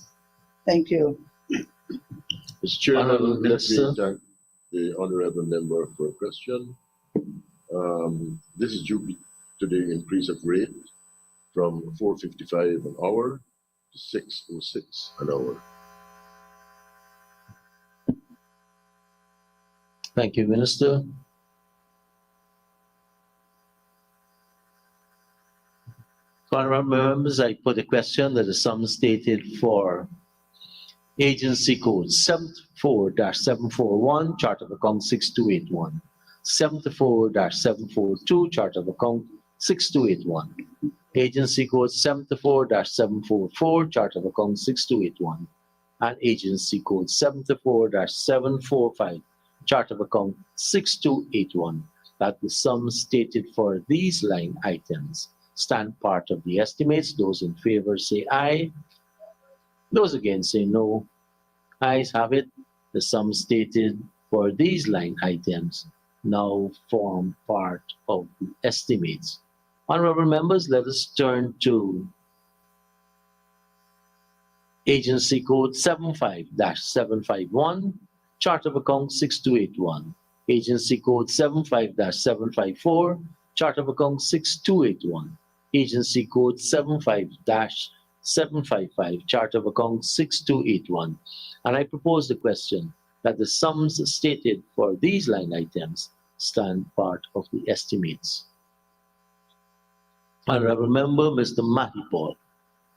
Speaker 12: Thank you.
Speaker 11: Mr. Chairman,
Speaker 2: Honorable
Speaker 11: let me
Speaker 2: Minister.
Speaker 11: thank the honorable member for a question. This is due to the increase of rate from 4.55 an hour to 6.06 an hour.
Speaker 2: Thank you, Minister. Honorable members, I put a question that the sum stated for agency code 74-741, chart of account 6281, 74-742, chart of account 6281, agency code 74-744, chart of account 6281, and agency code 74-745, chart of account 6281, that the sums stated for these line items stand part of the estimates. Those in favor say aye. Those against say no. Ayes have it. The sum stated for these line items now form part of the estimates. Honorable members, let us turn to agency code 75-751, chart of account 6281, agency code 75-754, chart of account 6281, agency code 75-755, chart of account 6281. And I propose the question that the sums stated for these line items stand part of the estimates. Honorable Member, Mr. Mahipal.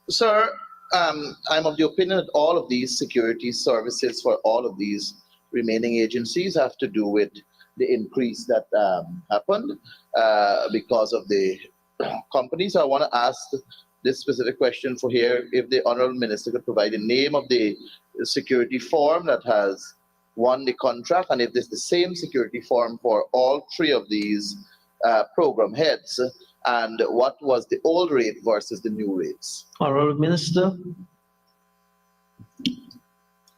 Speaker 4: Sir, I'm of the opinion that all of these security services for all of these remaining agencies have to do with the increase that happened because of the company. So I want to ask this specific question for here, if the Honorable Minister could provide the name of the security firm that has won the contract, and if this is the same security firm for all three of these program heads, and what was the old rate versus the new rates?
Speaker 2: Honorable Minister.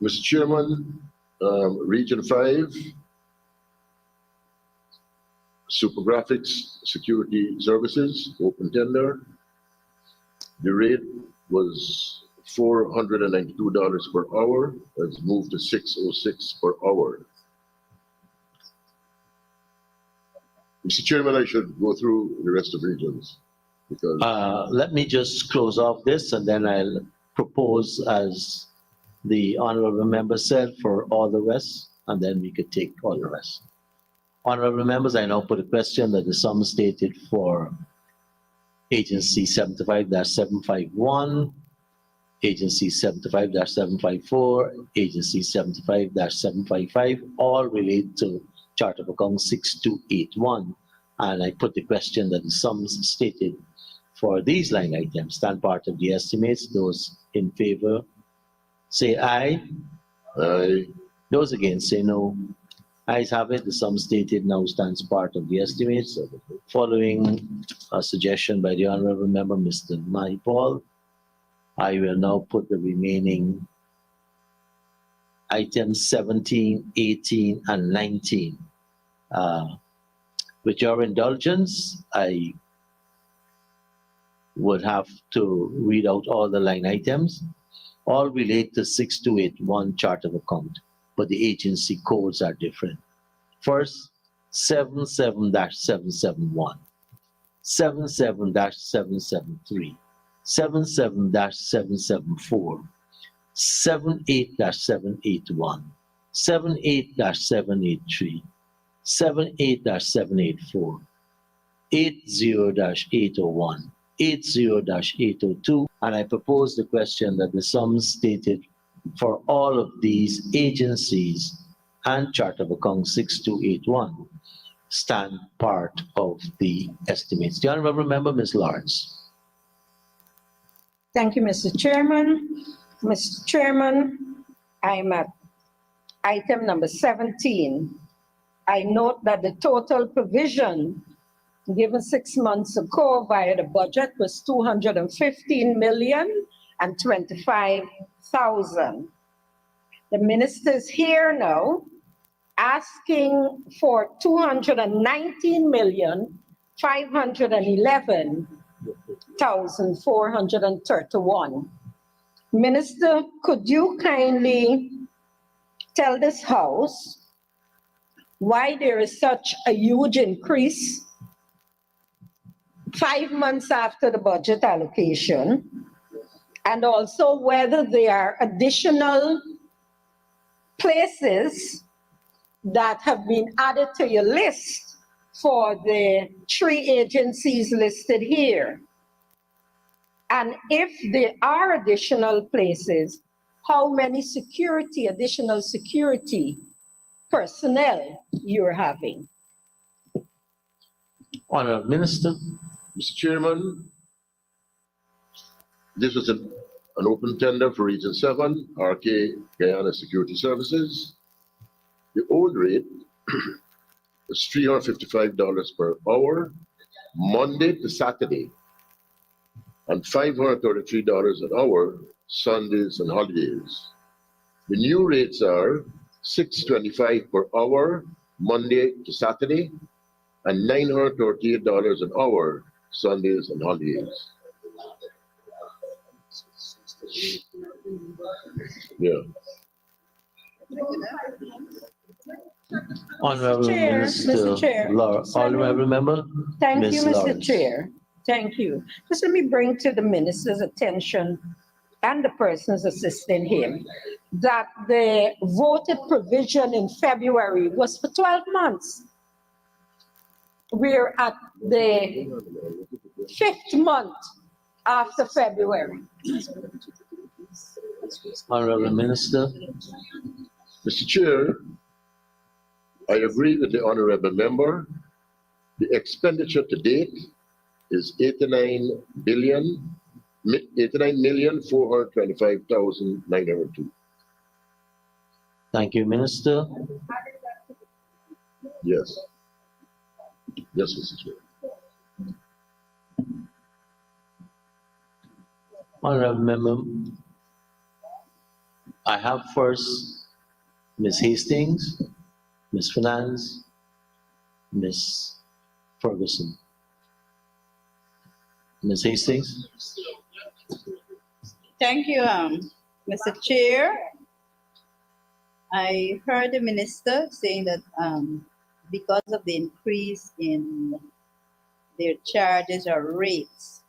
Speaker 11: Mr. Chairman, Region 5, Super Graphics Security Services, open tender. The rate was $492 per hour. It's moved to $606 per hour. Mr. Chairman, I should go through the rest of regions because
Speaker 2: Let me just close off this and then I'll propose, as the honorable member said, for all the rest, and then we could take all the rest. Honorable members, I now put a question that the sum stated for agency 75-751, agency 75-754, agency 75-755, all relate to chart of account 6281. And I put the question that the sums stated for these line items stand part of the estimates. Those in favor say aye.
Speaker 11: I
Speaker 2: Those against say no. Ayes have it, the sum stated now stands part of the estimates. Following a suggestion by the Honorable Member, Mr. Mahipal, I will now put the remaining items 17, 18, and 19. With your indulgence, I would have to read out all the line items. All relate to 6281 chart of account, but the agency codes are different. First, 77-771, 77-773, 77-774, 78-781, 78-783, 78-784, 80-801, 80-802, and I propose the question that the sums stated for all of these agencies and chart of account 6281 stand part of the estimates. The Honorable Member, Ms. Lawrence.
Speaker 5: Thank you, Mr. Chairman. Mr. Chairman, I'm at item number 17. I note that the total provision given 6 months ago via the budget was 215,025,000. The minister is here now asking for 219,511,431. Minister, could you kindly tell this House why there is such a huge increase 5 months after the budget allocation, and also whether there are additional places that have been added to your list for the 3 agencies listed here? And if there are additional places, how many additional security personnel you're having?
Speaker 2: Honorable Minister.
Speaker 11: Mr. Chairman, this was an open tender for Region 7, RK Guyana Security Services. The old rate was $355 per hour, Monday to Saturday, and $533 an hour, Sundays and holidays. The new rates are $625 per hour, Monday to Saturday, and $938 an hour, Sundays and holidays. Yeah.
Speaker 2: Honorable
Speaker 5: Chair,
Speaker 2: Minister,
Speaker 5: Mr. Chair.
Speaker 2: Honorable Member.
Speaker 5: Thank
Speaker 2: Ms.
Speaker 5: you, Mr.
Speaker 2: Lawrence.
Speaker 5: Chair. Thank you. Just let me bring to the minister's attention and the persons assisting him that the voted provision in February was for 12 months. We're at the 5th month after February.
Speaker 2: Honorable Minister.
Speaker 11: Mr. Chair, I agree with the honorable member. The expenditure to date is 89,425,902.
Speaker 2: Thank you, Minister.
Speaker 11: Yes. Yes, Mr. Chair.
Speaker 2: Honorable Member, I have first Ms. Hastings, Ms. Finance, Ms. Ferguson. Ms. Hastings?
Speaker 6: Thank you, Mr. Chair. I heard the minister saying that because of the increase in their charges or rates,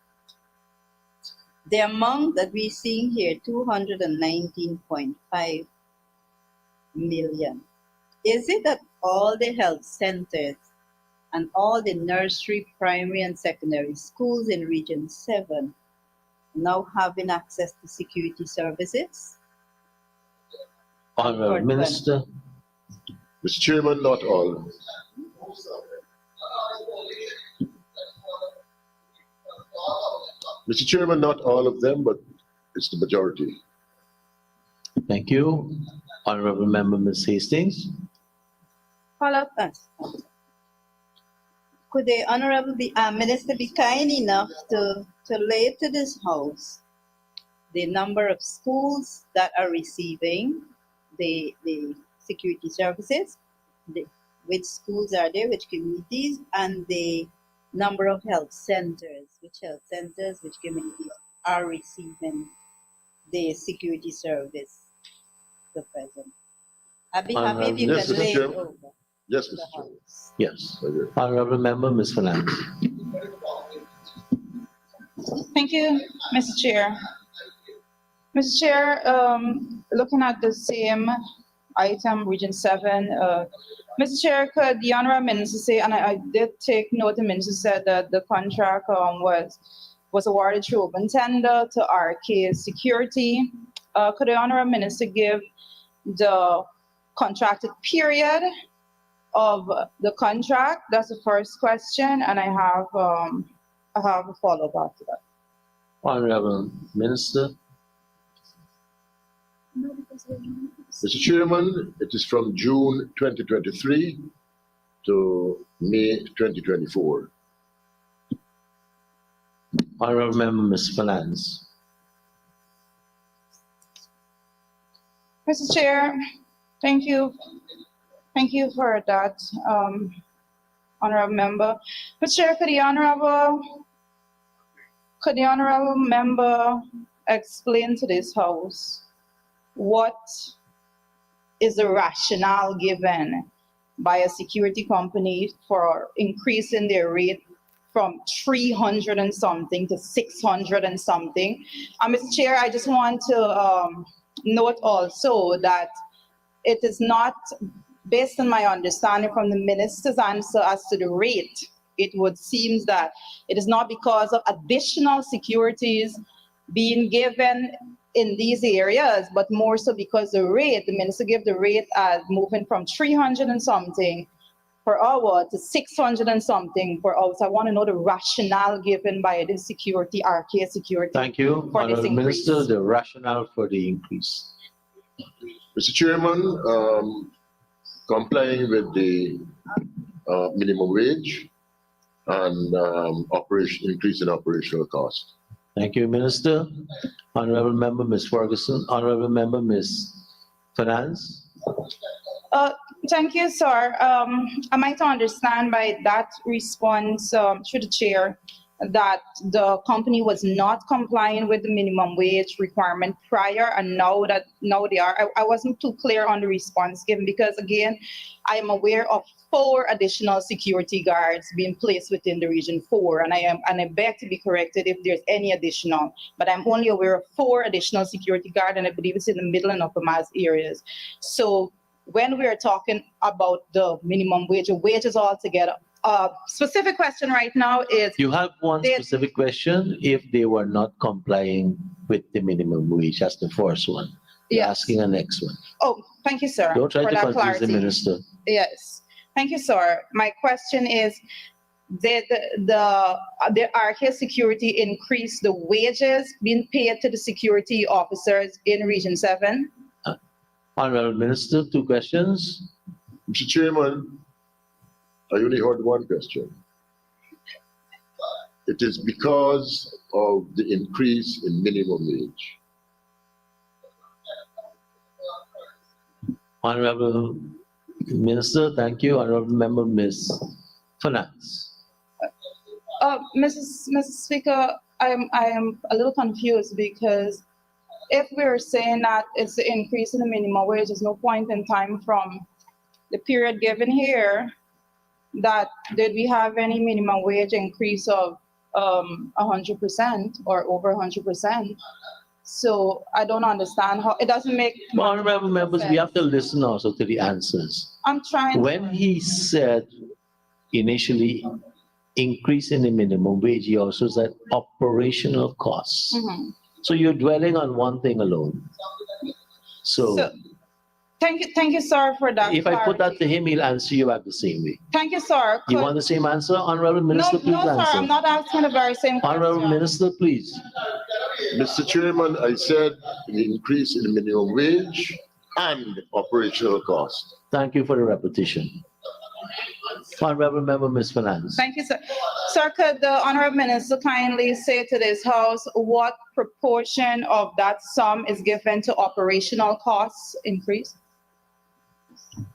Speaker 6: the amount that we're seeing here, 219.5 million, is it that all the health centers and all the nursery, primary, and secondary schools in Region 7 now having access to security services?
Speaker 2: Honorable Minister.
Speaker 11: Mr. Chairman, not all. Mr. Chairman, not all of them, but it's the majority.
Speaker 2: Thank you. Honorable Member, Ms. Hastings.
Speaker 13: Follow up. Could the Honorable Minister be kind enough to lay to this House the number of schools that are receiving the security services, which schools are there, which communities, and the number of which communities are receiving the security service the present. I'd be happy if you
Speaker 11: Yes,
Speaker 13: could
Speaker 11: Mr.
Speaker 13: lay it
Speaker 11: Chairman.
Speaker 13: over
Speaker 11: Yes,
Speaker 13: the
Speaker 11: Mr. Chairman.
Speaker 13: House.
Speaker 2: Yes.
Speaker 11: Okay.
Speaker 2: Honorable Member, Ms. Fernandez.
Speaker 6: Thank you, Mr. Chair. Mr. Chair, looking at the same item, Region 7, Mr. Chair, could the Honorable Minister say, and I did take note, the Minister said that the contract was awarded through open tender to RK Security. Could the Honorable Minister give the contracted period of the contract? That's the first question, and I have a follow-up after that.
Speaker 2: Honorable Minister.
Speaker 11: Mr. Chairman, it is from June 2023 to May 2024.
Speaker 2: Honorable Member, Ms. Fernandez.
Speaker 6: Mr. Chair, thank you. Thank you for that, honorable member. Mr. Chair, could the honorable member explain to this House what is the rationale given by a security company for increasing their rate from 300 and something to 600 and something? Mr. Chair, I just want to note also that it is not, based on my understanding from the minister's answer as to the rate, it would seem that it is not because of additional securities being given in these areas, but more so because the minister gave the rate as moving from 300 and something per hour to 600 and something per hour. So I want to know the rationale given by the security, RK Security.
Speaker 2: Thank you.
Speaker 6: For this
Speaker 2: Honorable
Speaker 6: increase.
Speaker 2: Minister, the rationale for the increase.
Speaker 11: Mr. Chairman, complying with the minimum wage and increase in operational cost.
Speaker 2: Thank you, Minister. Honorable Member, Ms. Ferguson. Honorable Member, Ms. Fernandez.
Speaker 6: Thank you, sir. Am I to understand by that response through the chair that the company was not complying with the minimum wage requirement prior, and now they are? I wasn't too clear on the response given, because again, I am aware of 4 additional security guards being placed within the Region 4, and I beg to be corrected if there's any additional, but I'm only aware of 4 additional security guards, and I believe it's in the Middle and Upper Mass areas. So when we are talking about the minimum wage, or wages altogether, specific question right now is,
Speaker 2: You have one specific question. If they were not complying with the minimum wage, that's the first one. You're
Speaker 6: Yes.
Speaker 2: asking the next one.
Speaker 6: oh, thank you, sir.
Speaker 2: Don't try
Speaker 6: for
Speaker 2: to
Speaker 6: that
Speaker 2: confuse the
Speaker 6: clarity.
Speaker 2: minister.
Speaker 6: Yes, thank you, sir. My question is, did the RK Security increase the wages being paid to the security officers in Region 7?
Speaker 2: Honorable Minister, 2 questions.
Speaker 11: Mr. Chairman, I only heard one question. It is because of the increase in minimum wage.
Speaker 2: Honorable Minister, thank you. Honorable Member, Ms. Fernandez.
Speaker 6: Mrs. Speaker, I am a little confused, because if we're saying that it's the increase in the minimum wage, there's no point in time from the period given here that did we have any minimum wage increase of 100% or over 100%. So I don't understand how, it doesn't make.
Speaker 2: Honorable members, we have to listen also to the answers.
Speaker 6: I'm trying.
Speaker 2: When he said initially increase in the minimum wage, he also said operational costs.
Speaker 6: Mhm.
Speaker 2: So you're dwelling on one thing alone. So
Speaker 6: Thank you, sir, for that.
Speaker 2: if I put that
Speaker 6: clarity.
Speaker 2: to him, he'll answer you back the same way.
Speaker 6: Thank you, sir.
Speaker 2: You
Speaker 6: Could-
Speaker 2: want the same answer? Honorable
Speaker 6: No,
Speaker 2: Minister, please
Speaker 6: no, sir, I'm
Speaker 2: answer.
Speaker 6: not asking the very same
Speaker 2: Honorable
Speaker 6: question.
Speaker 2: Minister, please.
Speaker 11: Mr. Chairman, I said the increase in the minimum wage and operational cost.
Speaker 2: Thank you for the repetition. Honorable Member, Ms. Fernandez.
Speaker 6: Thank you, sir. Sir, could the Honorable Minister kindly say to this House what proportion of that sum is given to operational costs increase?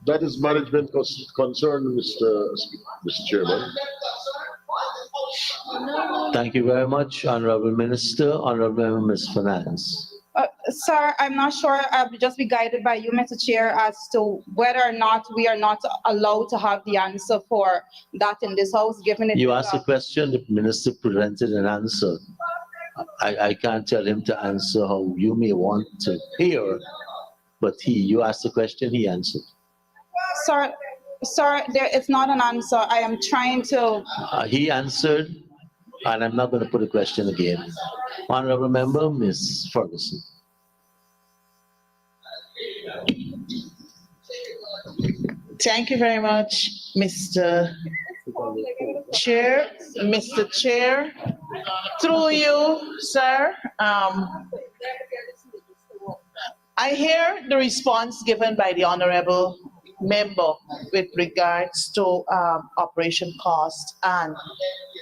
Speaker 11: That is management concern, Mr. Chairman.
Speaker 2: Thank you very much, Honorable Minister. Honorable Member, Ms. Fernandez.
Speaker 6: Sir, I'm not sure, I'll just be guided by you, Mr. Chair, as to whether or not we are not allowed to have the answer for that in this House, given it.
Speaker 2: You asked a question, the minister presented an answer. I can't tell him to answer how you may want to hear, but you asked the question, he answered.
Speaker 6: Sir, there is not an answer. I am trying to.
Speaker 2: He answered, and I'm not going to put a question again. Honorable Member, Ms. Ferguson.
Speaker 8: Thank you very much, Mr. Chair. Mr. Chair, through you, sir, I hear the response given by the honorable member with regards to operation cost and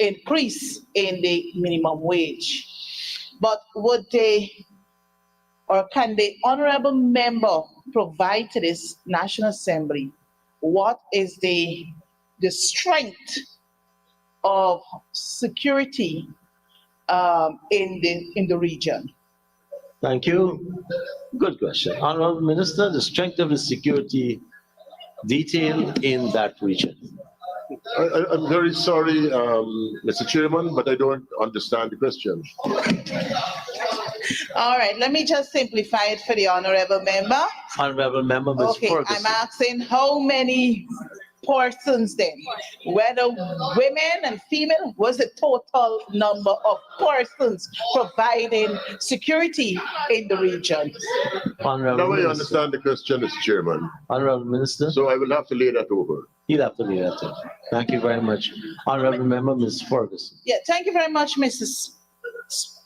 Speaker 8: increase in the minimum wage. But would they, or can the honorable member provide to this National Assembly what is the strength of security in the region?
Speaker 2: Thank you. Good question. Honorable Minister, the strength of the security detail in that region.
Speaker 11: I'm very sorry, Mr. Chairman, but I don't understand the question.
Speaker 8: All right, let me just simplify it for the honorable member.
Speaker 2: Honorable Member, Ms.
Speaker 8: Okay,
Speaker 2: Ferguson.
Speaker 8: I'm asking how many persons then, whether women and female, was the total number of persons providing security in the region?
Speaker 2: Honorable
Speaker 11: Now I
Speaker 2: Minister.
Speaker 11: understand the question, Mr. Chairman.
Speaker 2: Honorable Minister.
Speaker 11: So I will have to lay that over.
Speaker 2: You'll have to leave that in. Thank you very much. Honorable Member, Ms. Ferguson.
Speaker 8: Yeah, thank you very much, Mrs.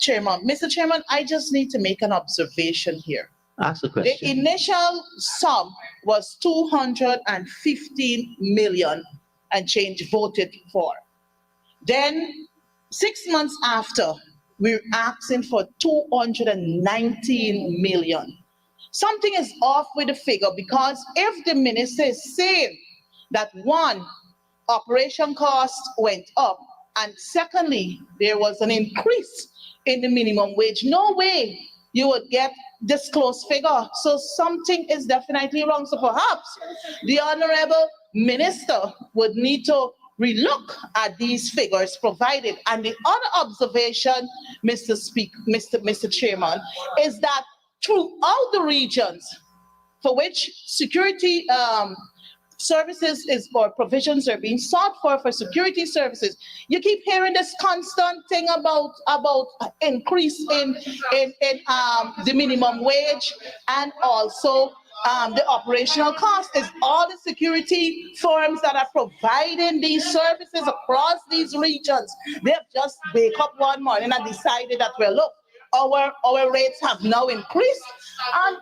Speaker 8: Chairman. Mr. Chairman, I just need to make an observation here.
Speaker 2: Ask the
Speaker 8: The
Speaker 2: question.
Speaker 8: initial sum was 215 million and change voted for. Then 6 months after, we're asking for 219 million. Something is off with the figure, because if the minister is saying that one, operation cost went up, and secondly, there was an increase in the minimum wage, no way you would get this close figure. So something is definitely wrong. So perhaps the honorable minister would need to relook at these figures provided. And the other observation, Mr. Chairman, is that throughout the regions for which security services or provisions are being sought for security services, you keep hearing this constant thing about increase in the minimum wage, and also the operational cost. Is all the security firms that are providing these services across these regions, they've just wake up one morning and decided that, well, look, our rates have now increased, and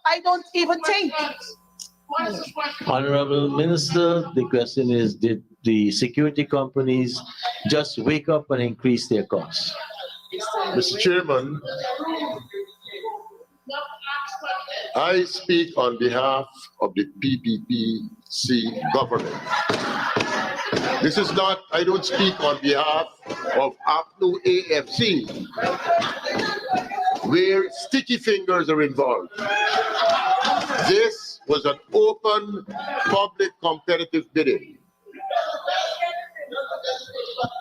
Speaker 8: I don't even think.
Speaker 2: Honorable Minister, the question is, did the security companies just wake up and increase their costs?
Speaker 11: Mr. Chairman, I speak on behalf of the PPPC government. This is not, I don't speak on behalf of APNU AFC, where sticky fingers are involved. This was an open, public, competitive bidding.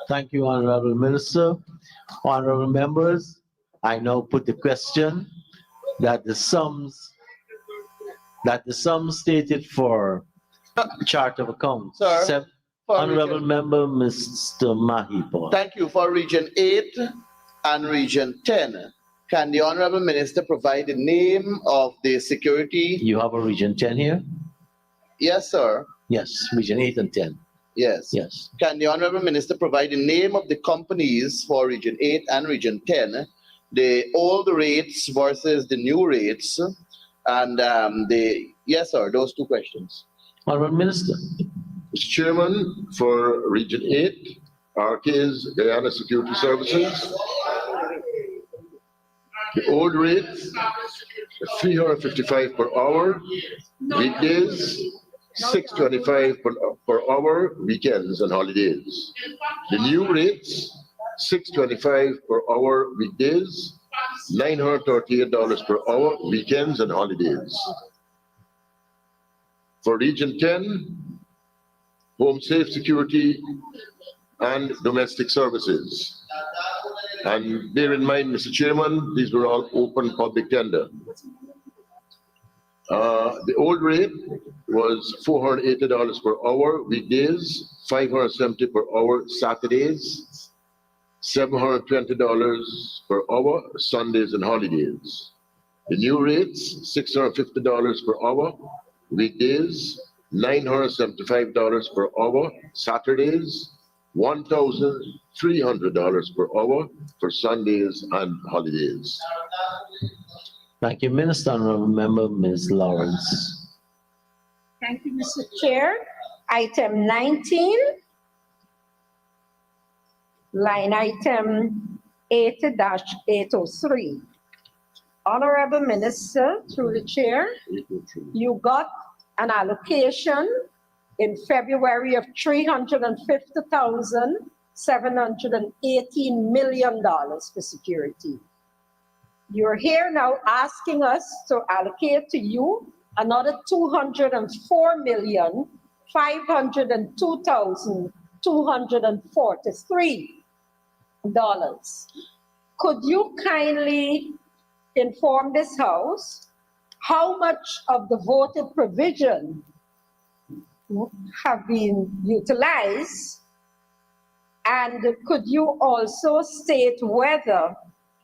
Speaker 2: Thank you, Honorable Minister. Honorable members, I now put the question that the sums stated for chart of accounts.
Speaker 4: Sir,
Speaker 2: Honorable Member, Mr. Mahipo.
Speaker 4: Thank you. For Region 8 and Region 10, can the Honorable Minister provide the name of the security?
Speaker 2: You have a Region 10 here?
Speaker 4: Yes, sir.
Speaker 2: Yes, Region 8 and 10.
Speaker 4: Yes.
Speaker 2: Yes.
Speaker 4: Can the Honorable Minister provide the name of the companies for Region 8 and Region 10, the old rates versus the new rates, and yes, sir, those two questions.
Speaker 2: Honorable Minister.
Speaker 11: Mr. Chairman, for Region 8, RK's Guyana Security Services, the old rate, 355 per hour, weekdays, 625 per hour, weekends and holidays. The new rates, 625 per hour, weekdays, $938 per hour, weekends and holidays. For Region 10, Home Safe Security and Domestic Services. And bear in mind, Mr. Chairman, these were all open public tender. The old rate was $480 per hour weekdays, $570 per hour Saturdays, $720 per hour Sundays and holidays. The new rates, $650 per hour weekdays, $975 per hour Saturdays, $1,300 per hour for Sundays and holidays.
Speaker 2: Thank you, Minister. Honorable Member, Ms. Lawrence.
Speaker 5: Thank you, Mr. Chair. Item 19, line item 80-803. Honorable Minister, through the chair, you got an allocation in February of $350,718 million for security. You're here now asking us to allocate to you another $204,502,243. Could you kindly inform this House how much of the voted provision have been utilized? And could you also state whether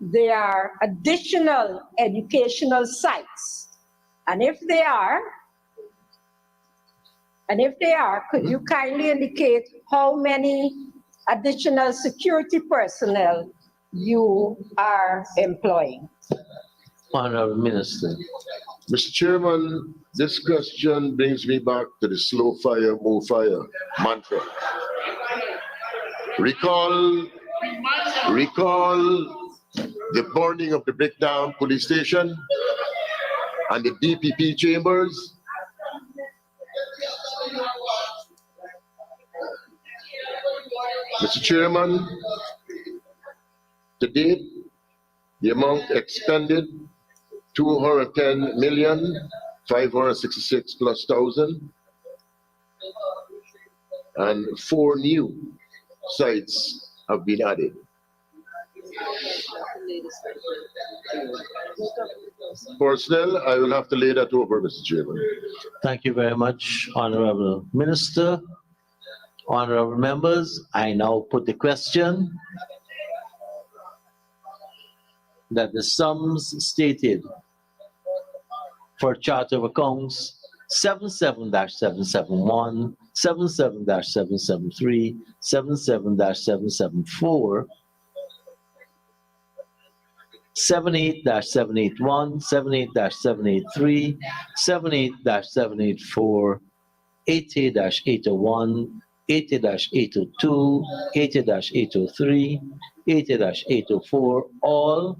Speaker 5: there are additional educational sites? And if they are, could you kindly indicate how many additional security personnel you are employing?
Speaker 2: Honorable Minister.
Speaker 11: Mr. Chairman, this question brings me back to the slow fire, move fire mantra. Recall the burning of the Bricktown police station and the DPP chambers. Mr. Chairman, to date, the amount expended, 210,566,000+, and 4 new sites have been added. Personnel, I will have to lay that over, Mr. Chairman.
Speaker 2: Thank you very much, Honorable Minister. Honorable members, I now put the question that the sums stated for Chart of Accounts 77-771, 77-773, 77-774, 78-781, 78-783, 78-784, 80-801, 80-802, 80-803, 80-804, all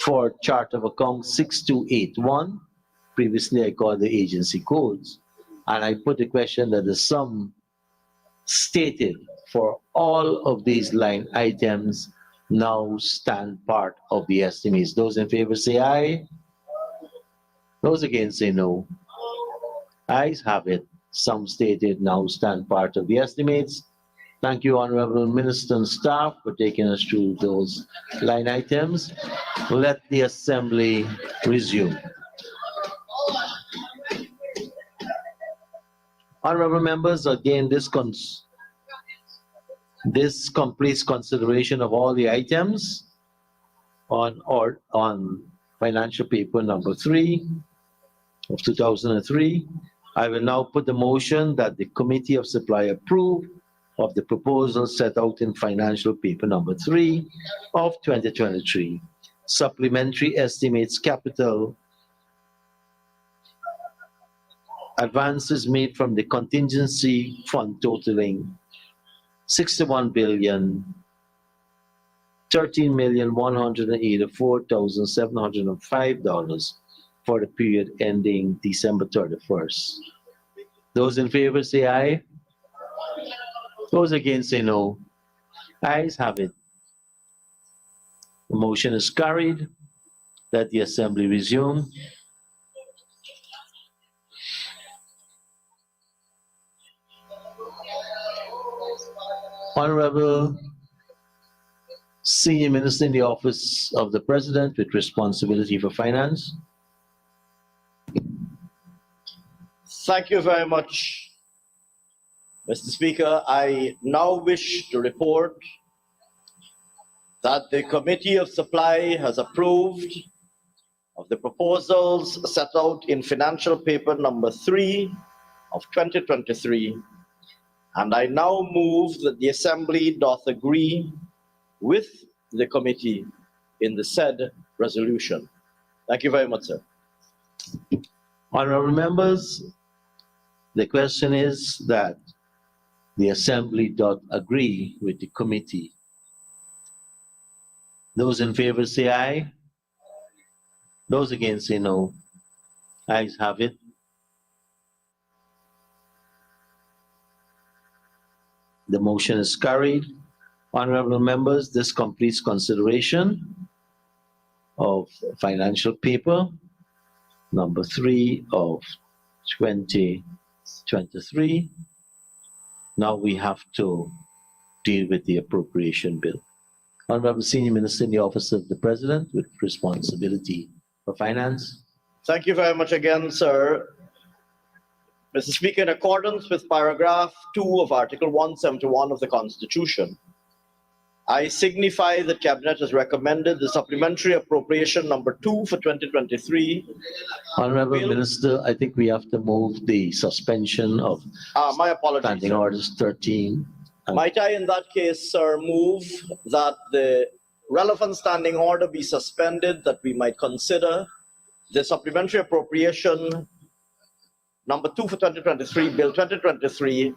Speaker 2: for Chart of Accounts 6281. Previously, I called the agency codes. And I put the question that the sum stated for all of these line items now stand part of the estimates. Those in favor say aye. Those against say no. Ayes have it. Some stated now stand part of the estimates. Thank you, Honorable Minister and staff, for taking us through those line items. Let the Assembly resume. Honorable members, again, this completes consideration of all the items on financial paper number 3 of 2003. I will now put the motion that the Committee of Supply approve of the proposal set out in financial paper number 3 of 2023. Supplementary estimates capital advances made from the contingency fund totaling 61,13,184,705 for the period ending December 31st. Those in favor say aye. Those against say no. Ayes have it. The motion is carried. Let the assembly resume. Honorable Senior Minister in the Office of the President with responsibility for finance.
Speaker 9: Thank you very much, Mr. Speaker. I now wish to report that the Committee of Supply has approved of the proposals set out in Financial Paper number 3 of 2023, and I now move that the Assembly doth agree with the committee in the said resolution. Thank you very much, sir.
Speaker 2: Honorable members, the question is that the Assembly doth agree with the committee. Those in favor say aye. Those against say no. Ayes have it. The motion is carried. Honorable members, this completes consideration of financial paper number 3 of 2023. Now we have to deal with the appropriation bill. Honorable Senior Minister in the Office of the President with responsibility for finance.
Speaker 9: Thank you very much again, sir. Mr. Speaker, in accordance with paragraph 2 of Article 171 of the Constitution, I signify that Cabinet has recommended the supplementary appropriation number 2 for 2023.
Speaker 2: Honorable
Speaker 9: Bill-
Speaker 2: Minister, I think we have to move the suspension of
Speaker 9: My apologies,
Speaker 2: standing
Speaker 9: sir.
Speaker 2: orders 13.
Speaker 9: Might I, in that case, sir, move that the relevant standing order be suspended, that we might consider the supplementary appropriation number 2 for 2023, Bill 2023,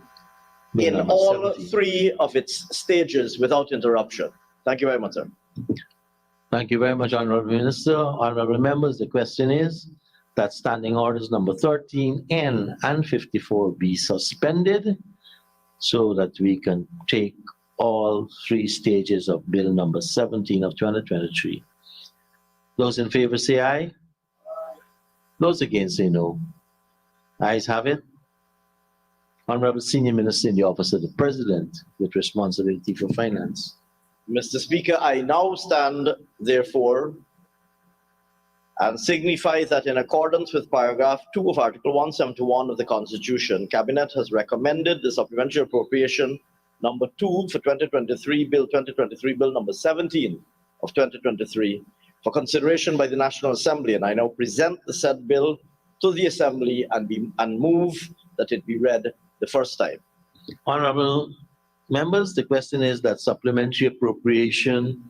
Speaker 2: Bill
Speaker 9: in
Speaker 2: number
Speaker 9: all
Speaker 2: 17.
Speaker 9: 3 of its stages without interruption. Thank you very much, sir.
Speaker 2: Thank you very much, Honorable Minister. Honorable members, the question is that standing orders number 13N and 54 be suspended so that we can take all 3 stages of Bill number 17 of 2023. Those in favor say aye. Those against say no. Ayes have it. Honorable Senior Minister in the Office of the President with responsibility for finance.
Speaker 9: Mr. Speaker, I now stand, therefore, and signify that in accordance with paragraph 2 of Article 171 of the Constitution, Cabinet has recommended the supplementary appropriation number 2 for 2023, Bill 2023, Bill number 17 of 2023, for consideration by the National Assembly, and I now present the said bill to the Assembly and move that it be read the first time.
Speaker 2: Honorable members, the question is that supplementary appropriation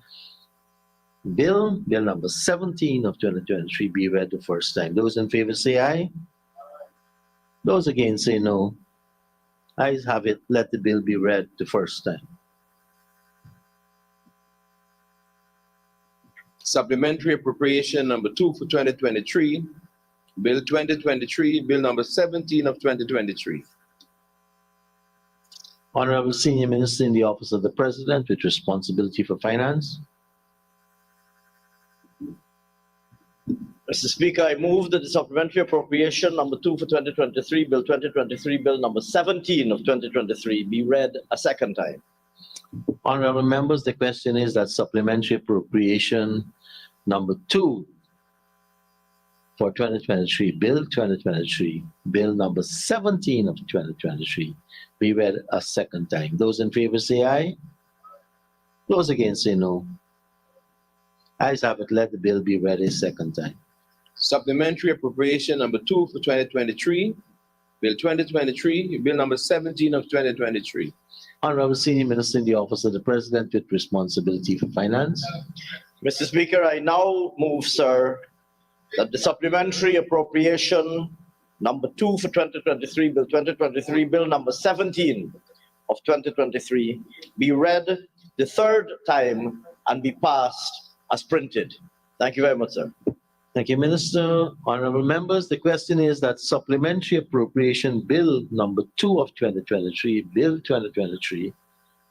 Speaker 2: bill number 17 of 2023 be read the first time. Those in favor say aye. Those against say no. Ayes have it. Let the bill be read the first time.
Speaker 14: Supplementary appropriation number 2 for 2023, Bill 2023, Bill number 17 of 2023.
Speaker 2: Honorable Senior Minister in the Office of the President with responsibility for finance.
Speaker 9: Mr. Speaker, I move that the supplementary appropriation number 2 for 2023, Bill 2023, Bill number 17 of 2023 be read a second time.
Speaker 2: Honorable members, the question is that supplementary appropriation number 2 for 2023, Bill 2023, Bill number 17 of 2023 be read a second time. Those in favor say aye. Those against say no. Ayes have it. Let the bill be read a second time.
Speaker 14: Supplementary appropriation number 2 for 2023, Bill 2023, Bill number 17 of 2023.
Speaker 2: Honorable Senior Minister in the Office of the President with responsibility for finance.
Speaker 9: Mr. Speaker, I now move, sir, that the supplementary appropriation number 2 for 2023, Bill 2023, Bill number 17 of 2023 be read the third time and be passed as printed. Thank you very much, sir.
Speaker 2: Thank you, Minister. Honorable members, the question is that Supplementary Appropriation Bill number 2 of 2023, Bill 2023,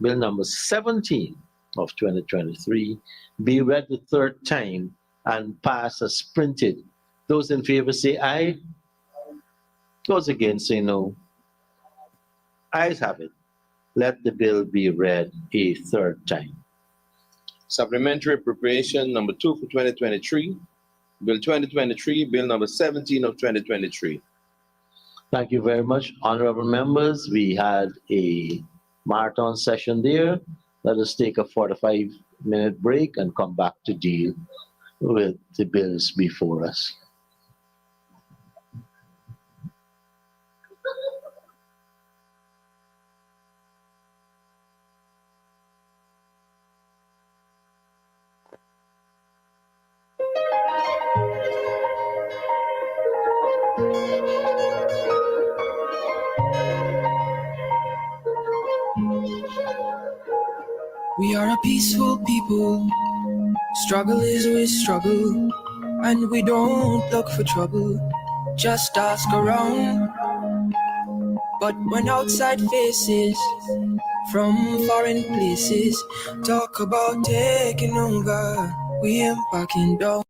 Speaker 2: Bill number 17 of 2023 be read the third time and pass as printed. Those in favor say aye. Those against say no. Ayes have it. Let the bill be read a third time.
Speaker 14: Supplementary appropriation number 2 for 2023, Bill 2023, Bill number 17 of 2023.
Speaker 2: Thank you very much, honorable members. We had a marathon session there. Let us take a 45-minute break and come back to deal with the bills before us.
Speaker 15: We are a peaceful people, struggle is we struggle, and we don't look for trouble, just ask around. But when outside faces from foreign places talk about taking over, we ain't backing down.